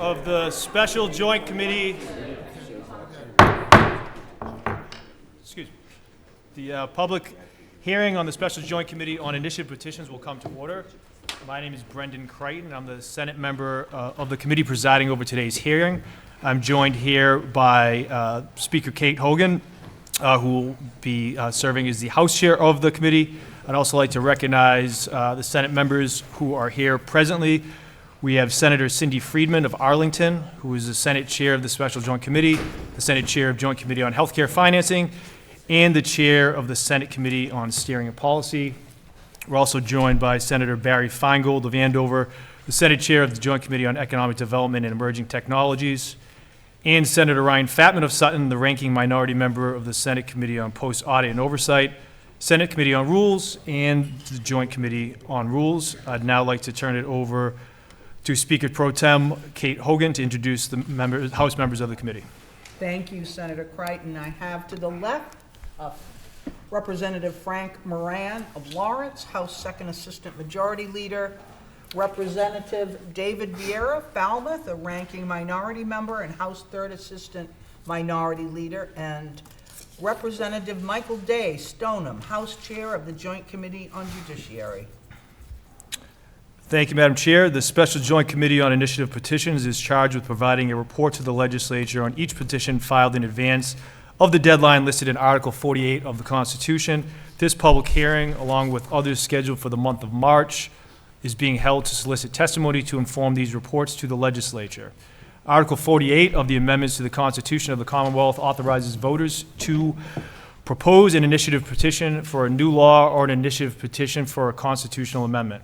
of the Special Joint Committee. Excuse me. The public hearing on the Special Joint Committee on Initiative Petitions will come to order. My name is Brendan Crichton. I'm the Senate member of the committee presiding over today's hearing. I'm joined here by Speaker Kate Hogan, who will be serving as the House Chair of the committee. I'd also like to recognize the Senate members who are here presently. We have Senator Cindy Friedman of Arlington, who is the Senate Chair of the Special Joint Committee, the Senate Chair of Joint Committee on Healthcare Financing, and the Chair of the Senate Committee on Steering and Policy. We're also joined by Senator Barry Feingold of Andover, the Senate Chair of the Joint Committee on Economic Development and Emerging Technologies, and Senator Ryan Fatman of Sutton, the ranking minority member of the Senate Committee on Post-Audit and Oversight, Senate Committee on Rules, and the Joint Committee on Rules. I'd now like to turn it over to Speaker Pro Tem Kate Hogan to introduce the House members of the committee. Thank you, Senator Crichton. I have to the left Representative Frank Moran of Lawrence, House Second Assistant Majority Leader, Representative David Vieira, Falmouth, a ranking minority member and House Third Assistant Minority Leader, and Representative Michael Day, Stoneham, House Chair of the Joint Committee on Judiciary. Thank you, Madam Chair. The Special Joint Committee on Initiative Petitions is charged with providing a report to the legislature on each petition filed in advance of the deadline listed in Article 48 of the Constitution. This public hearing, along with others scheduled for the month of March, is being held to solicit testimony to inform these reports to the legislature. Article 48 of the amendments to the Constitution of the Commonwealth authorizes voters to propose an initiative petition for a new law or an initiative petition for a constitutional amendment.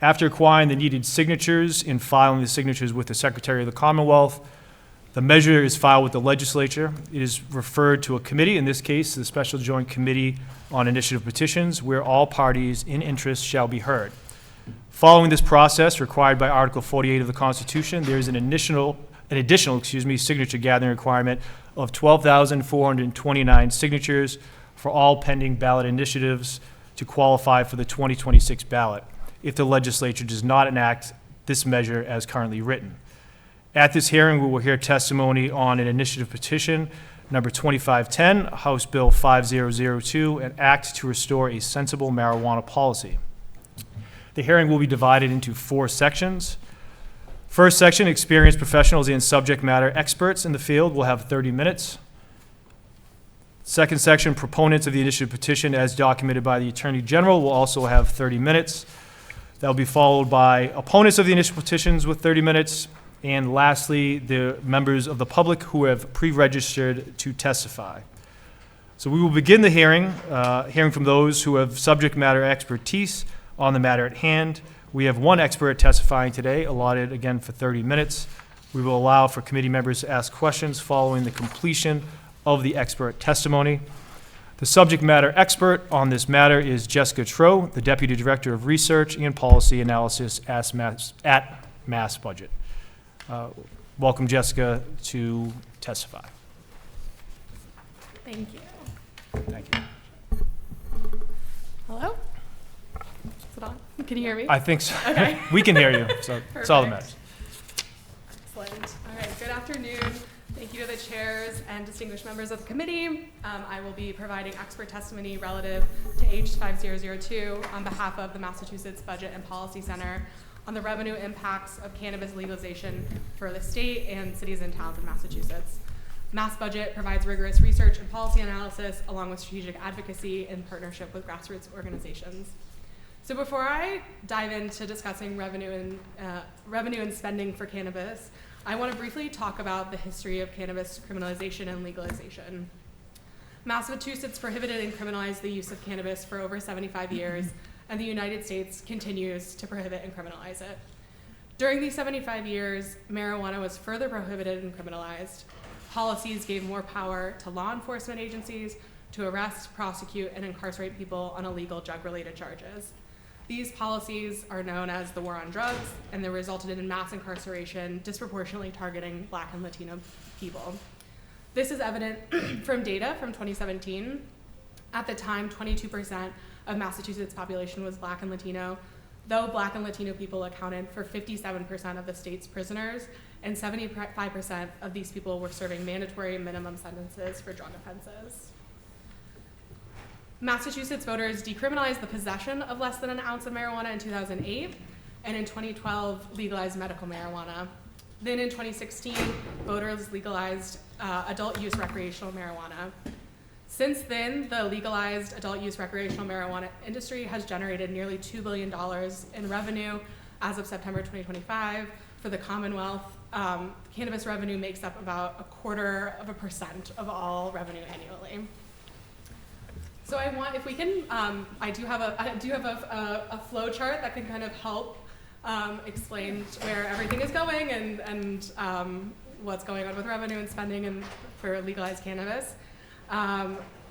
After acquiring the needed signatures and filing the signatures with the Secretary of the Commonwealth, the measure is filed with the legislature. It is referred to a committee, in this case, the Special Joint Committee on Initiative Petitions, where all parties in interest shall be heard. Following this process required by Article 48 of the Constitution, there is an additional signature gathering requirement of 12,429 signatures for all pending ballot initiatives to qualify for the 2026 ballot, if the legislature does not enact this measure as currently written. At this hearing, we will hear testimony on an initiative petition, number 2510, House Bill 5002, an act to restore a sensible marijuana policy. The hearing will be divided into 4 sections. First section, experienced professionals and subject matter experts in the field will have 30 minutes. Second section, proponents of the initiative petition as documented by the Attorney General will also have 30 minutes. That will be followed by opponents of the initiative petitions with 30 minutes. And lastly, the members of the public who have pre-registered to testify. So we will begin the hearing from those who have subject matter expertise on the matter at hand. We have 1 expert testifying today, allotted again for 30 minutes. We will allow for committee members to ask questions following the completion of the expert testimony. The subject matter expert on this matter is Jessica Tro, the Deputy Director of Research and Policy Analysis at Mass Budget. Welcome, Jessica, to testify. Thank you. Thank you. Hello? Is it on? Can you hear me? I think so. Okay. We can hear you, so it's all that matters. Excellent. All right, good afternoon. Thank you to the chairs and distinguished members of the committee. I will be providing expert testimony relative to H 5002 on behalf of the Massachusetts Budget and Policy Center on the revenue impacts of cannabis legalization for the state and cities and towns in Massachusetts. Mass Budget provides rigorous research and policy analysis along with strategic advocacy in partnership with grassroots organizations. So before I dive into discussing revenue and spending for cannabis, I want to briefly talk about the history of cannabis criminalization and legalization. Massachusetts prohibited and criminalized the use of cannabis for over 75 years, and the United States continues to prohibit and criminalize it. During these 75 years, marijuana was further prohibited and criminalized. Policies gave more power to law enforcement agencies to arrest, prosecute, and incarcerate people on illegal drug-related charges. These policies are known as the war on drugs, and they resulted in mass incarceration, disproportionately targeting Black and Latino people. This is evident from data from 2017. At the time, 22% of Massachusetts population was Black and Latino. though Black and Latino people accounted for 57% of the state's prisoners, and 75% of these people were serving mandatory minimum sentences for drug offenses. Massachusetts voters decriminalized the possession of less than an ounce of marijuana in 2008, and in 2012 legalized medical marijuana. Then in 2016, voters legalized adult use recreational marijuana. Since then, the legalized adult use recreational marijuana industry has generated nearly $2 billion in revenue as of September 2025 for the Commonwealth. Cannabis revenue makes up about 0.25% of all revenue annually. So I want, if we can, I do have a flow chart that can kind of help explain where everything is going and what's going on with revenue and spending and for legalized cannabis.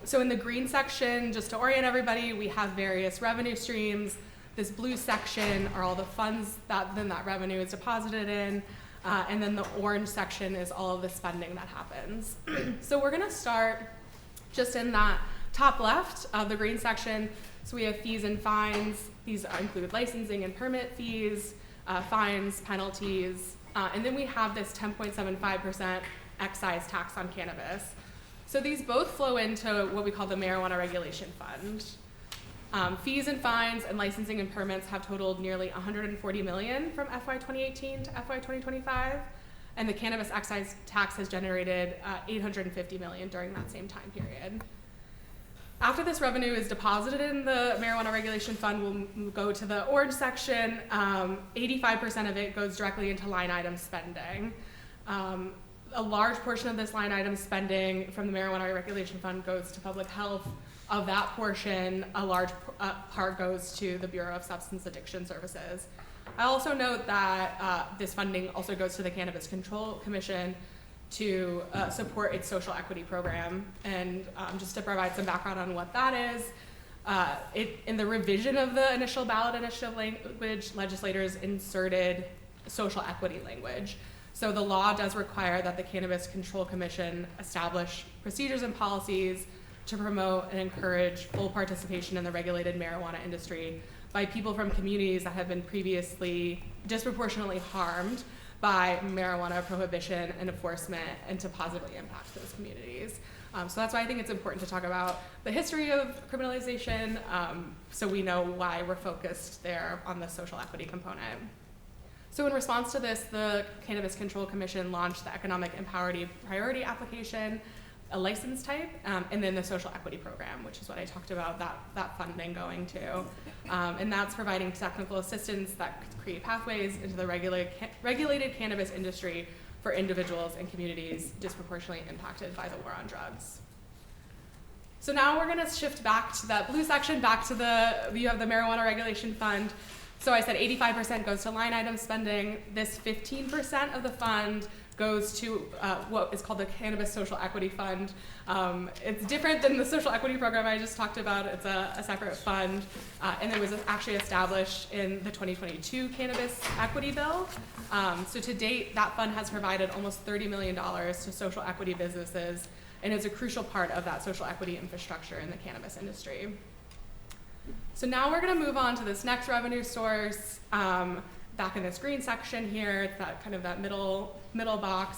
So in the green section, just to orient everybody, we have various revenue streams. This blue section are all the funds that then that revenue is deposited in. And then the orange section is all of the spending that happens. So we're gonna start just in that top left of the green section. So we have fees and fines. These include licensing and permit fees, fines, penalties, and then we have this 10.75% excise tax on cannabis. So these both flow into what we call the Marijuana Regulation Fund. Fees and fines and licensing and permits have totaled nearly $140 million from FY 2018 to FY 2025, and the cannabis excise tax has generated $850 million during that same time period. After this revenue is deposited in the Marijuana Regulation Fund, we'll go to the orange section. 85% of it goes directly into line item spending. A large portion of this line item spending from the Marijuana Regulation Fund goes to public health. Of that portion, a large part goes to the Bureau of Substance Addiction Services. I also note that this funding also goes to the Cannabis Control Commission to support its social equity program. And just to provide some background on what that is, in the revision of the initial ballot initiative language, legislators inserted social equity language. So the law does require that the Cannabis Control Commission establish procedures and policies to promote and encourage full participation in the regulated marijuana industry by people from communities that have been previously disproportionately harmed by marijuana prohibition and enforcement, and to positively impact those communities. So that's why I think it's important to talk about the history of criminalization, so we know why we're focused there on the social equity component. So in response to this, the Cannabis Control Commission launched the Economic Empowerment Priority Application, a license type, and then the social equity program, which is what I talked about, that funding going to. And that's providing technical assistance that could create pathways into the regulated cannabis industry for individuals and communities disproportionately impacted by the war on drugs. So now we're gonna shift back to that blue section, back to the view of the Marijuana Regulation Fund. So I said 85% goes to line item spending. This 15% of the fund goes to what is called the Cannabis Social Equity Fund. It's different than the social equity program I just talked about. It's a separate fund, and it was actually established in the 2022 Cannabis Equity Bill. So to date, that fund has provided almost $30 million to social equity businesses, and is a crucial part of that social equity infrastructure in the cannabis industry. So now we're gonna move on to this next revenue source. Back in this green section here, that kind of that middle box.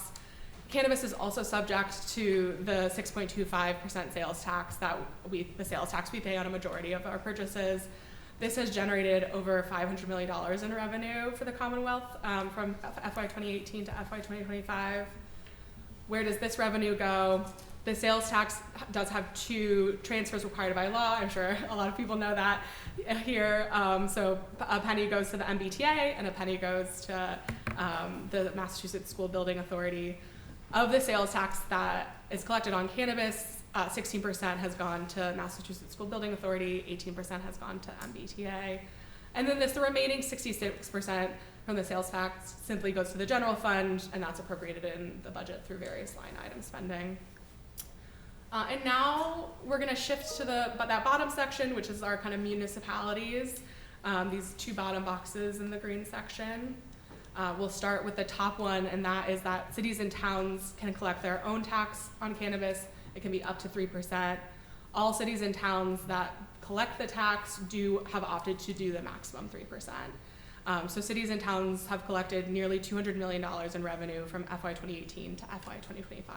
Cannabis is also subject to the 6.25% sales tax the sales tax we pay on a majority of our purchases. This has generated over $500 million in revenue for the Commonwealth from FY 2018 to FY 2025. Where does this revenue go? The sales tax does have 2 transfers required by law. I'm sure a lot of people know that here. So a penny goes to the MBTA and a penny goes to the Massachusetts School Building Authority. Of the sales tax that is collected on cannabis, 16% has gone to Massachusetts School Building Authority, 18% has gone to MBTA. And then the remaining 66% from the sales tax simply goes to the general fund, and that's appropriated in the budget through various line item spending. And now we're gonna shift to that bottom section, which is our kind of municipalities, these 2 bottom boxes in the green section. We'll start with the top one, and that is that cities and towns can collect their own tax on cannabis. It can be up to 3%. All cities and towns that collect the tax have opted to do the maximum 3%. So cities and towns have collected nearly $200 million in revenue from FY 2018 to FY 2025.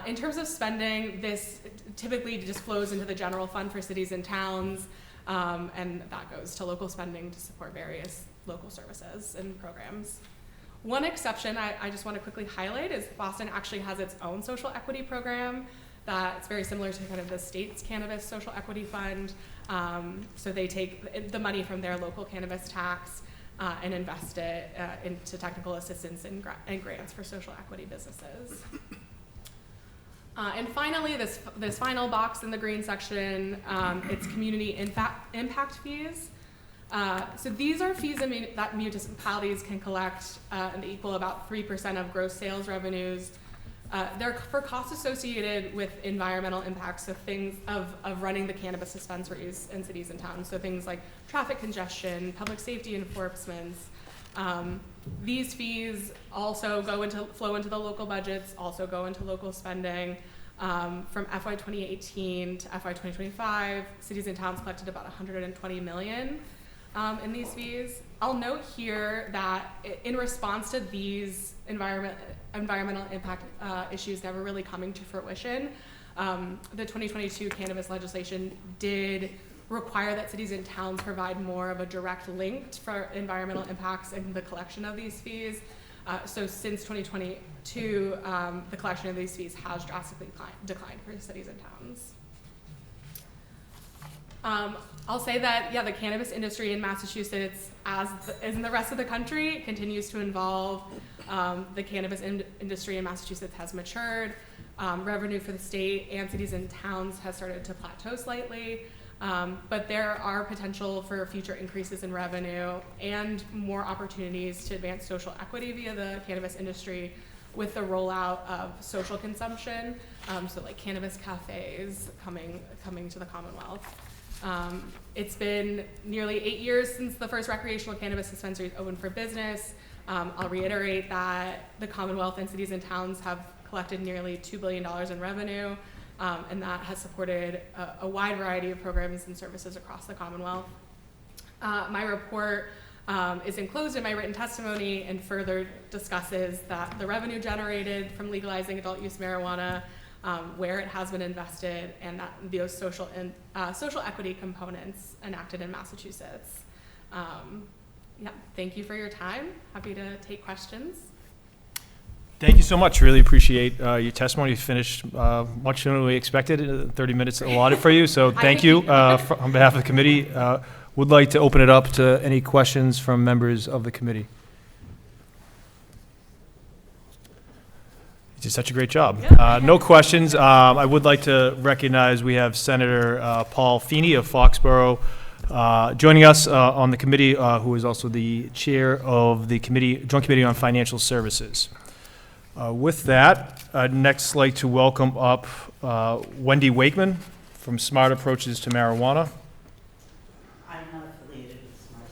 In terms of spending, this typically just flows into the general fund for cities and towns, and that goes to local spending to support various local services and programs. One exception I just want to quickly highlight is Boston actually has its own social equity program that's very similar to kind of the state's cannabis social equity fund. So they take the money from their local cannabis tax and invest it into technical assistance and grants for social equity businesses. And finally, this final box in the green section, it's community impact fees. So these are fees that municipalities can collect and they equal about 3% of gross sales revenues. They're for costs associated with environmental impacts, so things of running the cannabis dispensaries in cities and towns. So things like traffic congestion, public safety enforcements. These fees also flow into the local budgets, also go into local spending. From FY 2018 to FY 2025, cities and towns collected about $120 million in these fees. I'll note here that in response to these environmental impact issues never really coming to fruition, the 2022 cannabis legislation did require that cities and towns provide more of a direct link for environmental impacts in the collection of these fees. So since 2022, the collection of these fees has drastically declined for cities and towns. I'll say that, the cannabis industry in Massachusetts, as in the rest of the country, continues to evolve. The cannabis industry in Massachusetts has matured. Revenue for the state and cities and towns has started to plateau slightly. But there are potential for future increases in revenue and more opportunities to advance social equity via the cannabis industry with the rollout of social consumption, so like cannabis cafes coming to the Commonwealth. It's been nearly 8 years since the first recreational cannabis dispensaries opened for business. I'll reiterate that the Commonwealth and cities and towns have collected nearly $2 billion in revenue, and that has supported a wide variety of programs and services across the Commonwealth. My report is enclosed in my written testimony and further discusses that the revenue generated from legalizing adult use marijuana, where it has been invested, and that those social equity components enacted in Massachusetts. Thank you for your time. Happy to take questions. Thank you so much. Really appreciate your testimony. You finished much sooner than we expected. 30 minutes allotted for you. So thank you on behalf of the committee. Would like to open it up to any questions from members of the committee. You did such a great job. No questions. I would like to recognize we have Senator Paul Feeney of Foxborough joining us on the committee, who is also the chair of the Joint Committee on Financial Services. With that, I'd next like to welcome up Wendy Wakeman from Smart Approaches to Marijuana. I'm not affiliated with Smart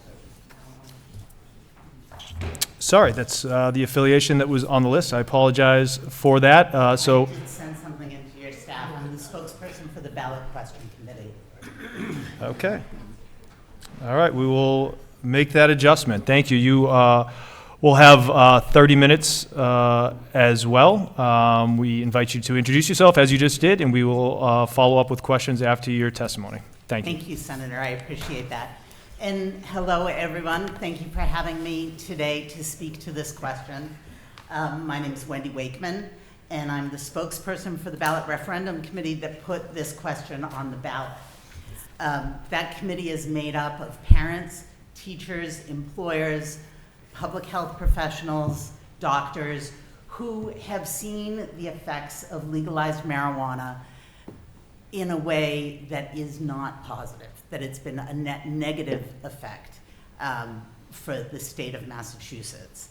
Approaches to Marijuana. Sorry, that's the affiliation that was on the list. I apologize for that. I did send something into your staff. I'm the spokesperson for the ballot question committee. Okay. All right, we will make that adjustment. Thank you. We'll have 30 minutes as well. We invite you to introduce yourself as you just did, and we will follow up with questions after your testimony. Thank you. Thank you, Senator. I appreciate that. And hello, everyone. Thank you for having me today to speak to this question. My name is Wendy Wakeman, and I'm the spokesperson for the ballot referendum committee that put this question on the ballot. That committee is made up of parents, teachers, employers, public health professionals, doctors, who have seen the effects of legalized marijuana in a way that is not positive, that it's been a net negative effect for the state of Massachusetts.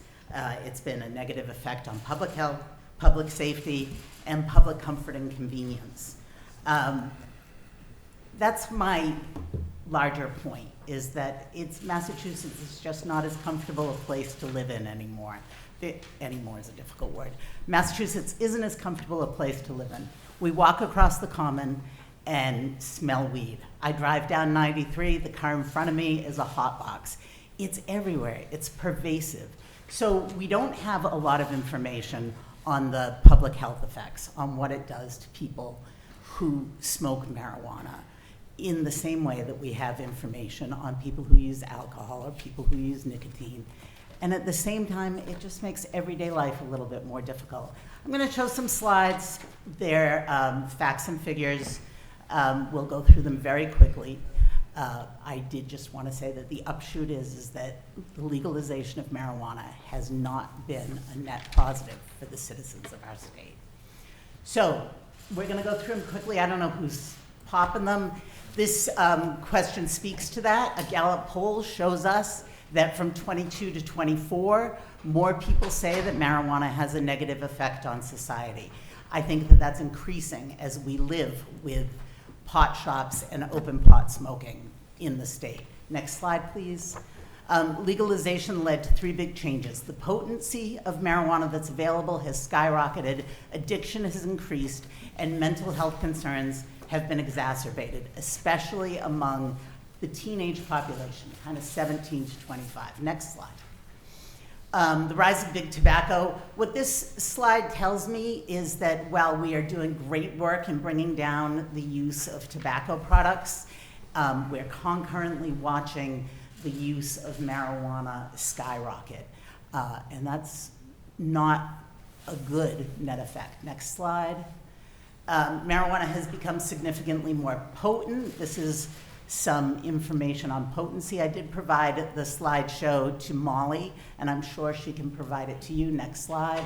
It's been a negative effect on public health, public safety, and public comfort and convenience. That's my larger point, is that Massachusetts is just not as comfortable a place to live in anymore. Anymore is a difficult word. Massachusetts isn't as comfortable a place to live in. We walk across the common and smell weed. I drive down 93, the car in front of me is a hot box. It's everywhere, it's pervasive. So we don't have a lot of information on the public health effects, on what it does to people who smoke marijuana, in the same way that we have information on people who use alcohol or people who use nicotine. And at the same time, it just makes everyday life a little bit more difficult. I'm going to show some slides. They're facts and figures. We'll go through them very quickly. I did just want to say that the upshot is that the legalization of marijuana has not been a net positive for the citizens of our state. So we're going to go through them quickly. I don't know who's popping them. This question speaks to that. A Gallup poll shows us that from 22 to 24, more people say that marijuana has a negative effect on society. I think that that's increasing as we live with pot shops and open pot smoking in the state. Next slide, please. Legalization led to 3 big changes. The potency of marijuana that's available has skyrocketed, addiction has increased, and mental health concerns have been exacerbated, especially among the teenage population, kind of 17 to 25. Next slide. The rise of big tobacco. What this slide tells me is that while we are doing great work in bringing down the use of tobacco products, we're concurrently watching the use of marijuana skyrocket. And that's not a good net effect. Next slide. Marijuana has become significantly more potent. This is some information on potency. I did provide the slideshow to Molly, and I'm sure she can provide it to you. Next slide.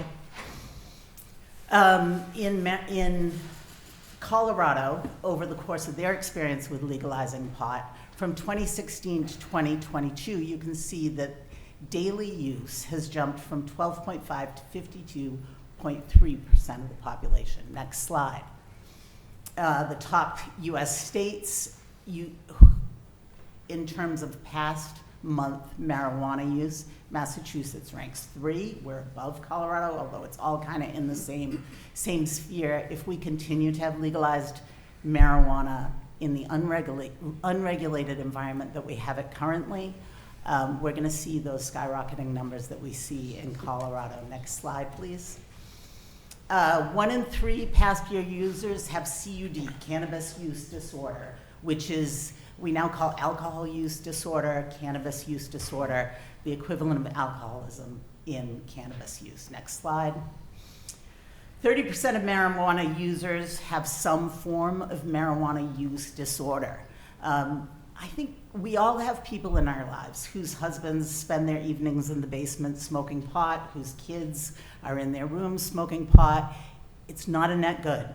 In Colorado, over the course of their experience with legalizing pot, from 2016 to 2022, you can see that daily use has jumped from 12.5 to 52.3% of the population. Next slide. The top US states, in terms of past month marijuana use, Massachusetts ranks 3. We're above Colorado, although it's all kind of in the same sphere. If we continue to have legalized marijuana in the unregulated environment that we have it currently, we're going to see those skyrocketing numbers that we see in Colorado. Next slide, please. 1 in 3 past year users have CUD, cannabis use disorder, which is, we now call alcohol use disorder, cannabis use disorder, the equivalent of alcoholism in cannabis use. Next slide. 30% of marijuana users have some form of marijuana use disorder. I think we all have people in our lives whose husbands spend their evenings in the basement smoking pot, whose kids are in their rooms smoking pot. It's not a net good.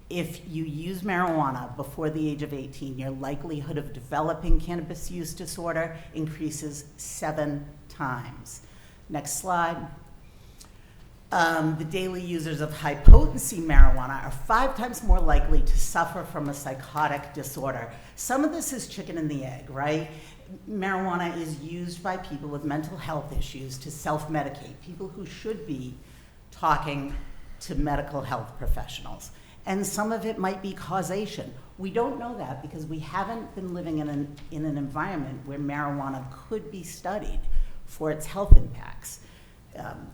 If you use marijuana before the age of 18, your likelihood of developing cannabis use disorder increases 7 times. Next slide. The daily users of high-potency marijuana are 5 times more likely to suffer from a psychotic disorder. Some of this is chicken and the egg, right? Marijuana is used by people with mental health issues to self-medicate, people who should be talking to medical health professionals. And some of it might be causation. We don't know that because we haven't been living in an environment where marijuana could be studied for its health impacts.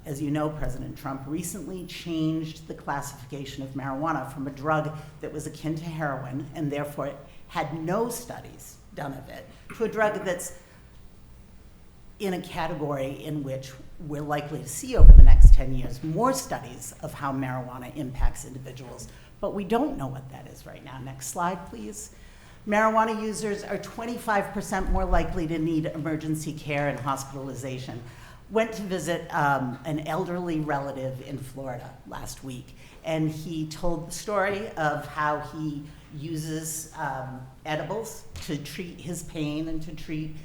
As you know, President Trump recently changed the classification of marijuana from a drug that was akin to heroin and therefore had no studies done of it to a drug that's in a category in which we're likely to see over the next 10 years more studies of how marijuana impacts individuals. But we don't know what that is right now. Next slide, please. Marijuana users are 25% more likely to need emergency care and hospitalization. Went to visit an elderly relative in Florida last week, and he told the story of how he uses edibles to treat his pain and to treat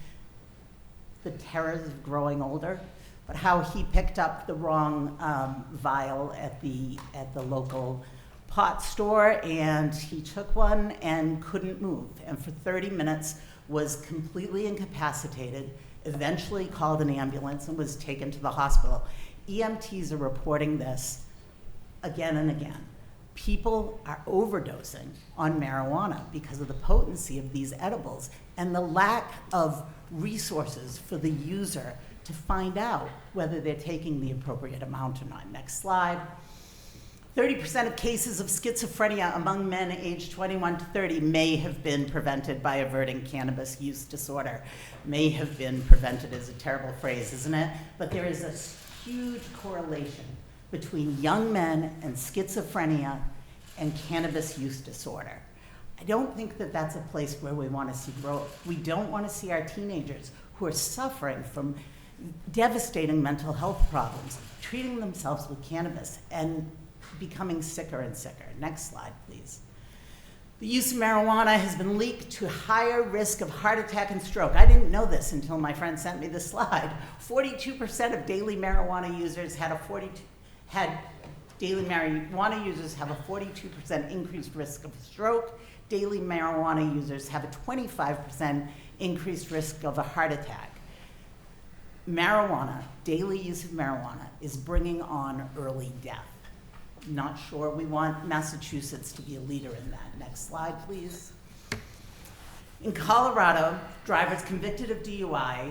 the terrors of growing older, but how he picked up the wrong vial at the local pot store, and he took one and couldn't move, and for 30 minutes was completely incapacitated, eventually called an ambulance and was taken to the hospital. EMTs are reporting this again and again. People are overdosing on marijuana because of the potency of these edibles and the lack of resources for the user to find out whether they're taking the appropriate amount or not. Next slide. 30% of cases of schizophrenia among men aged 21 to 30 may have been prevented by averting cannabis use disorder. May have been prevented is a terrible phrase, isn't it? But there is a huge correlation between young men and schizophrenia and cannabis use disorder. I don't think that that's a place where we want to see growth. We don't want to see our teenagers who are suffering from devastating mental health problems, treating themselves with cannabis and becoming sicker and sicker. Next slide, please. The use of marijuana has been linked to higher risk of heart attack and stroke. I didn't know this until my friend sent me this slide. 42% of daily marijuana users have a 42% increased risk of stroke. Daily marijuana users have a 25% increased risk of a heart attack. Marijuana, daily use of marijuana, is bringing on early death. Not sure we want Massachusetts to be a leader in that. Next slide, please. In Colorado, drivers convicted of DUI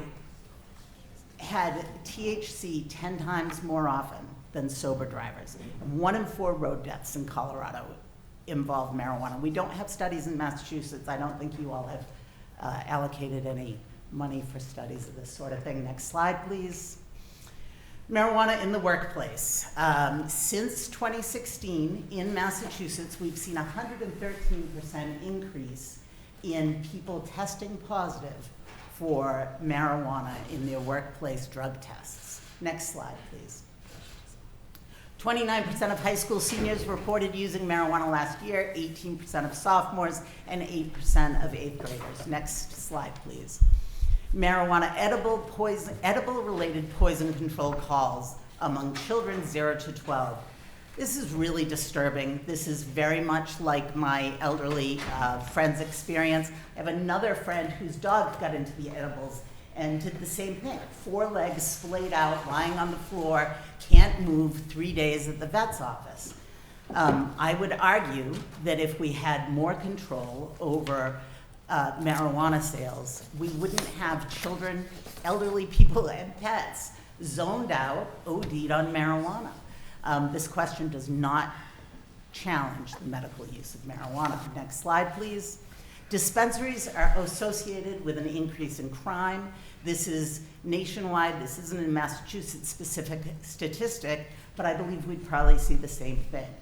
had THC 10 times more often than sober drivers. 1 in 4 road deaths in Colorado involve marijuana. We don't have studies in Massachusetts. I don't think you all have allocated any money for studies of this sort of thing. Next slide, please. Marijuana in the workplace. Since 2016 in Massachusetts, we've seen a 113% increase in people testing positive for marijuana in their workplace drug tests. Next slide, please. 29% of high school seniors reported using marijuana last year, 18% of sophomores, and 8% of 8th graders. Next slide, please. Marijuana edible-related poison control calls among children 0 to 12. This is really disturbing. This is very much like my elderly friend's experience. I have another friend whose dog got into the edibles and did the same thing. 4 legs splayed out, lying on the floor, can't move, 3 days at the vet's office. I would argue that if we had more control over marijuana sales, we wouldn't have children, elderly people, and pets zoned out, OD'd on marijuana. This question does not challenge the medical use of marijuana. Next slide, please. Dispensaries are associated with an increase in crime. This is nationwide. This isn't a Massachusetts-specific statistic, but I believe we'd probably see the same thing.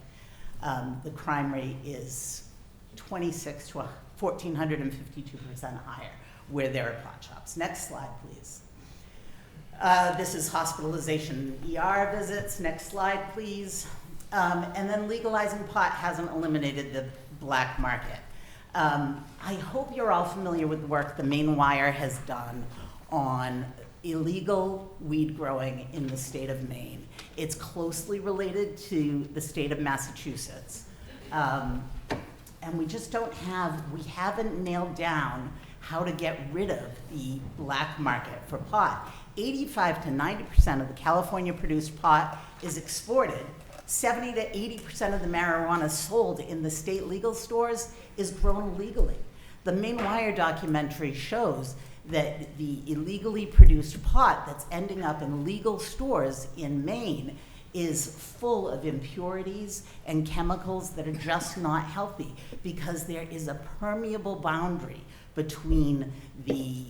The crime rate is 26 to 1,452% higher where there are pot shops. Next slide, please. This is hospitalization and ER visits. Next slide, please. And then legalizing pot hasn't eliminated the black market. I hope you're all familiar with the work the Maine Wire has done on illegal weed growing in the state of Maine. It's closely related to the state of Massachusetts. And we just we haven't nailed down how to get rid of the black market for pot. 85 to 90% of the California produced pot is exported. 70 to 80% of the marijuana sold in the state legal stores is grown illegally. The Maine Wire documentary shows that the illegally produced pot that's ending up in legal stores in Maine is full of impurities and chemicals that are just not healthy because there is a permeable boundary between the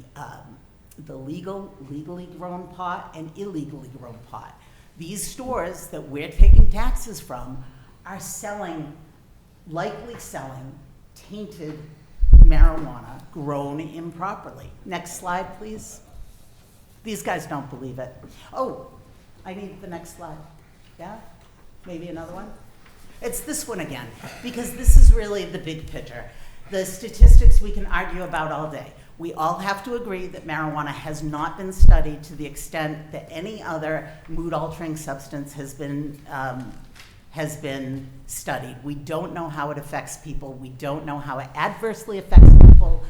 legally grown pot and illegally grown pot. These stores that we're taking taxes from are likely selling tainted marijuana grown improperly. Next slide, please. These guys don't believe it. Oh, I need the next slide. Yeah? Maybe another one? It's this one again, because this is really the big picture. The statistics we can argue about all day. We all have to agree that marijuana has not been studied to the extent that any other mood-altering substance has been studied. We don't know how it affects people. We don't know how it adversely affects people.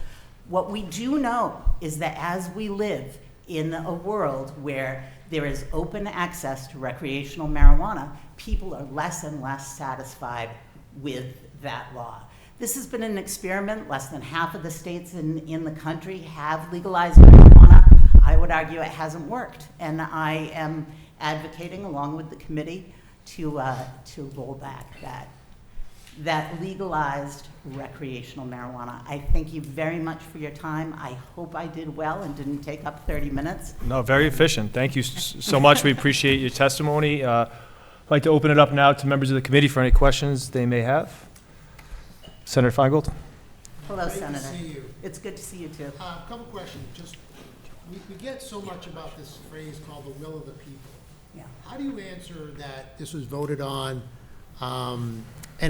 What we do know is that as we live in a world where there is open access to recreational marijuana, people are less and less satisfied with that law. This has been an experiment. Less than half of the states in the country have legalized marijuana. I would argue it hasn't worked, and I am advocating, along with the committee, to roll back that legalized recreational marijuana. I thank you very much for your time. I hope I did well and didn't take up 30 minutes. No, very efficient. Thank you so much. We appreciate your testimony. I'd like to open it up now to members of the committee for any questions they may have. Senator Feingold. Hello, Great Senator. to see you. It's good to see you, too. A couple questions. Just, we get so much about this phrase called the will of the people. Yeah. How do you answer that this was voted on, and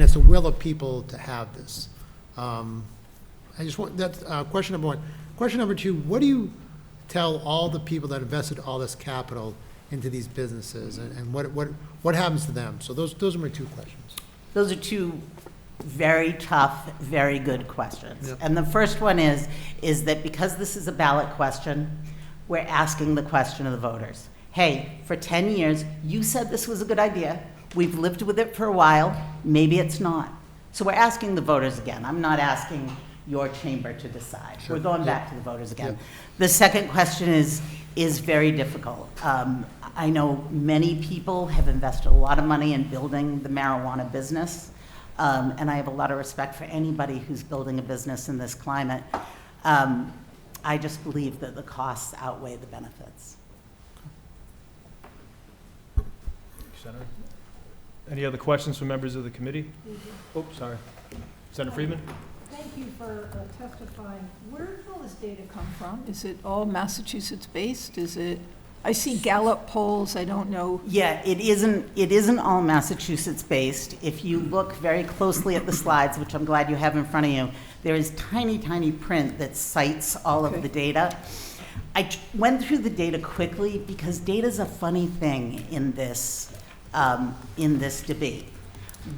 it's the will of people to have this? I just want, that's question number one. Question number two, what do you tell all the people that invested all this capital into these businesses, and what happens to them? So those are my two questions. Those are two very tough, very good questions. Yep. And the first one is that because this is a ballot question, we're asking the question of the voters. Hey, for 10 years, you said this was a good idea. We've lived with it for a while. Maybe it's not. So we're asking the voters again. I'm not asking your chamber to decide. Sure. We're going Yep. back to the voters again. Yep. The second question is very difficult. I know many people have invested a lot of money in building the marijuana business. And I have a lot of respect for anybody who's building a business in this climate. I just believe that the costs outweigh the benefits. Senator. Any other questions from members of the committee? Oops, sorry. Senator Friedman? Thank you for testifying. Where does all this data come from? Is it all Massachusetts-based? Is it, I see Gallup polls, I don't know. Yeah, it isn't all Massachusetts-based. If you look very closely at the slides, which I'm glad you have in front of you, there is tiny, tiny print that cites all of the data. I went through the data quickly because data is a funny thing in this debate.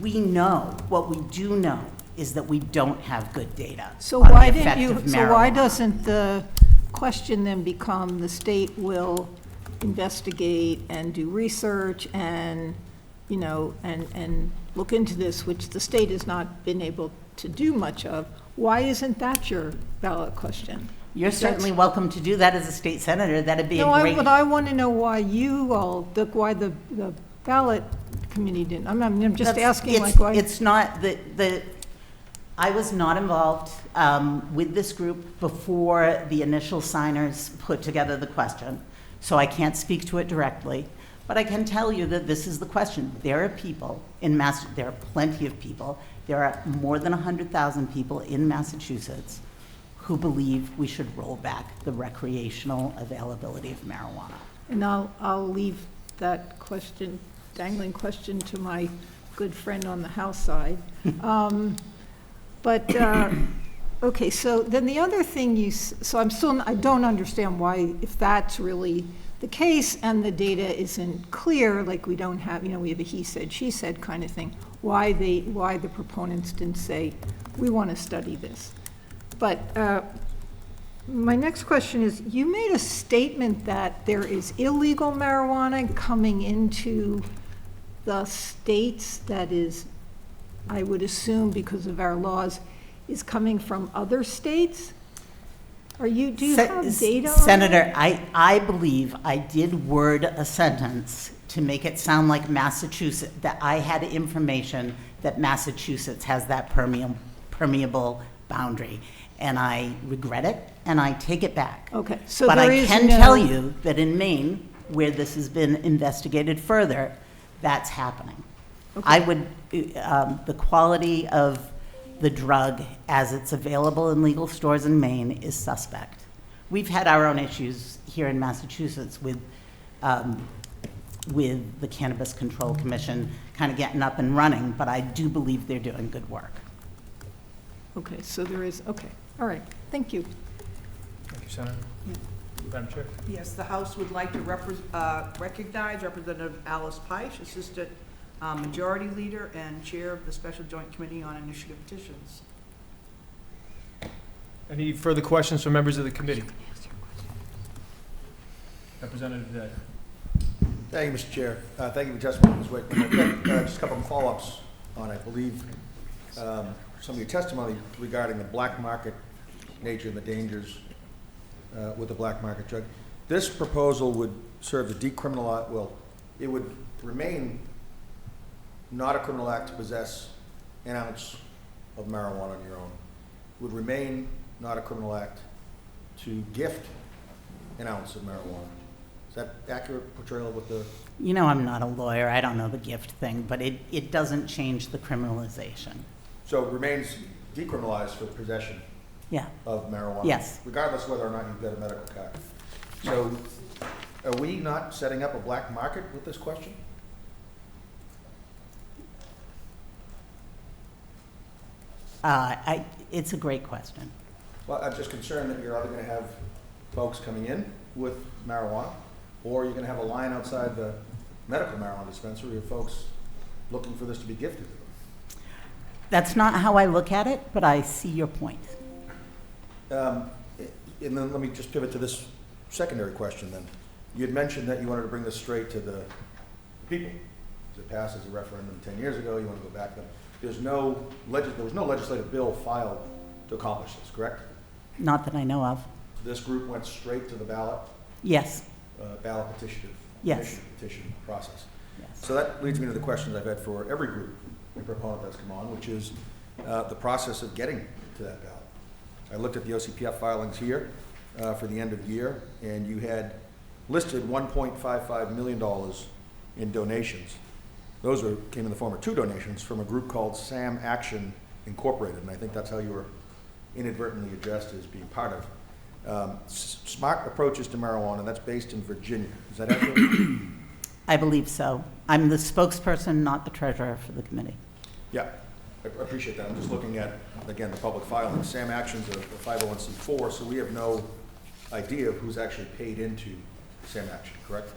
We know, what we do know is that we don't have good data So on why the didn't effect you, of so why marijuana. doesn't the question then become the state will investigate and do research and, you know, and look into this, which the state has not been able to do much of? Why isn't that your ballot question? You're certainly welcome to do that as a state senator. That'd be a No, great. but I want to know why you all, why the ballot committee didn't. I'm just asking, like, why? It's not, I was not involved with this group before the initial signers put together the question, so I can't speak to it directly. But I can tell you that this is the question. There are people in there are plenty of people. There are more than 100,000 people in Massachusetts who believe we should roll back the recreational availability of marijuana. And I'll leave that question, dangling question, to my good friend on the House side. Okay, so then the other thing I don't understand why, if that's really the case and the data isn't clear, like we don't have, we have a he said, she said kind of thing, why the proponents didn't say, we want to study this. But my next question is, you made a statement that there is illegal marijuana coming into the states that is, I would assume because of our laws, is coming from other states? Do you have data on Senator, that? I believe I did word a sentence to make it sound like Massachusetts, that I had information that Massachusetts has that permeable boundary. And I regret it, and I take it back. Okay, so But there I is can no- tell you that in Maine, where this has been investigated further, that's happening. I would, the quality of the drug as it's available in legal stores in Maine is suspect. We've had our own issues here in Massachusetts with the Cannabis Control Commission kind of getting up and running, but I do believe they're doing good work. Okay, so there is, okay, all right, thank you. Thank you, Senator. Madam Chair. Yes, the House would like to recognize Representative Alice Peisch, Assistant Majority Leader and Chair of the Special Joint Committee on Initiative Petitions. Any further questions from members of the committee? Representative Day. Thank you, Mr. Chair. Thank you for testimony, Ms. Wakeman. I've got just a couple of follow-ups on, I believe, some of your testimony regarding the black market nature and the dangers with the black market drug. This proposal would serve to decriminalize, well, it would remain not a criminal act to possess an ounce of marijuana on your own. It would remain not a criminal act to gift an ounce of marijuana. Is that accurate portrayal of what the... You know, I'm not a lawyer, I don't know the gift thing, but it doesn't change the criminalization. So it remains decriminalized for possession Yeah, of marijuana? Yes. Regardless of whether or not you've got a medical card. So are we not setting up a black market with this question? it's a great question. Well, I'm just concerned that you're either going to have folks coming in with marijuana, or you're going to have a line outside the medical marijuana dispensary of folks looking for this to be gifted to them. That's not how I look at it, but I see your point. And then let me just pivot to this secondary question then. You had mentioned that you wanted to bring this straight to the people. It passed as a referendum 10 years ago, you want to go back then. There was no legislative bill filed to accomplish this, correct? Not that I know of. This group went straight to the ballot, Yes, ballot petition process. yes. So that leads me to the questions I've had for every group and proponent that's come on, which is the process of getting to that ballot. I looked at the OCPF filings here for the end of the year, and you had listed $1.55 million in donations. Those came in the form of 2 donations from a group called Sam Action Incorporated, and I think that's how you were inadvertently addressed as being part of. Smart Approaches to Marijuana, and that's based in Virginia. Is that accurate? I believe so. I'm the spokesperson, not the treasurer for the committee. Yeah, I appreciate that. I'm just looking at, again, the public filing. Sam Action's a 501c4, so we have no idea of who's actually paid into Sam Action, correct?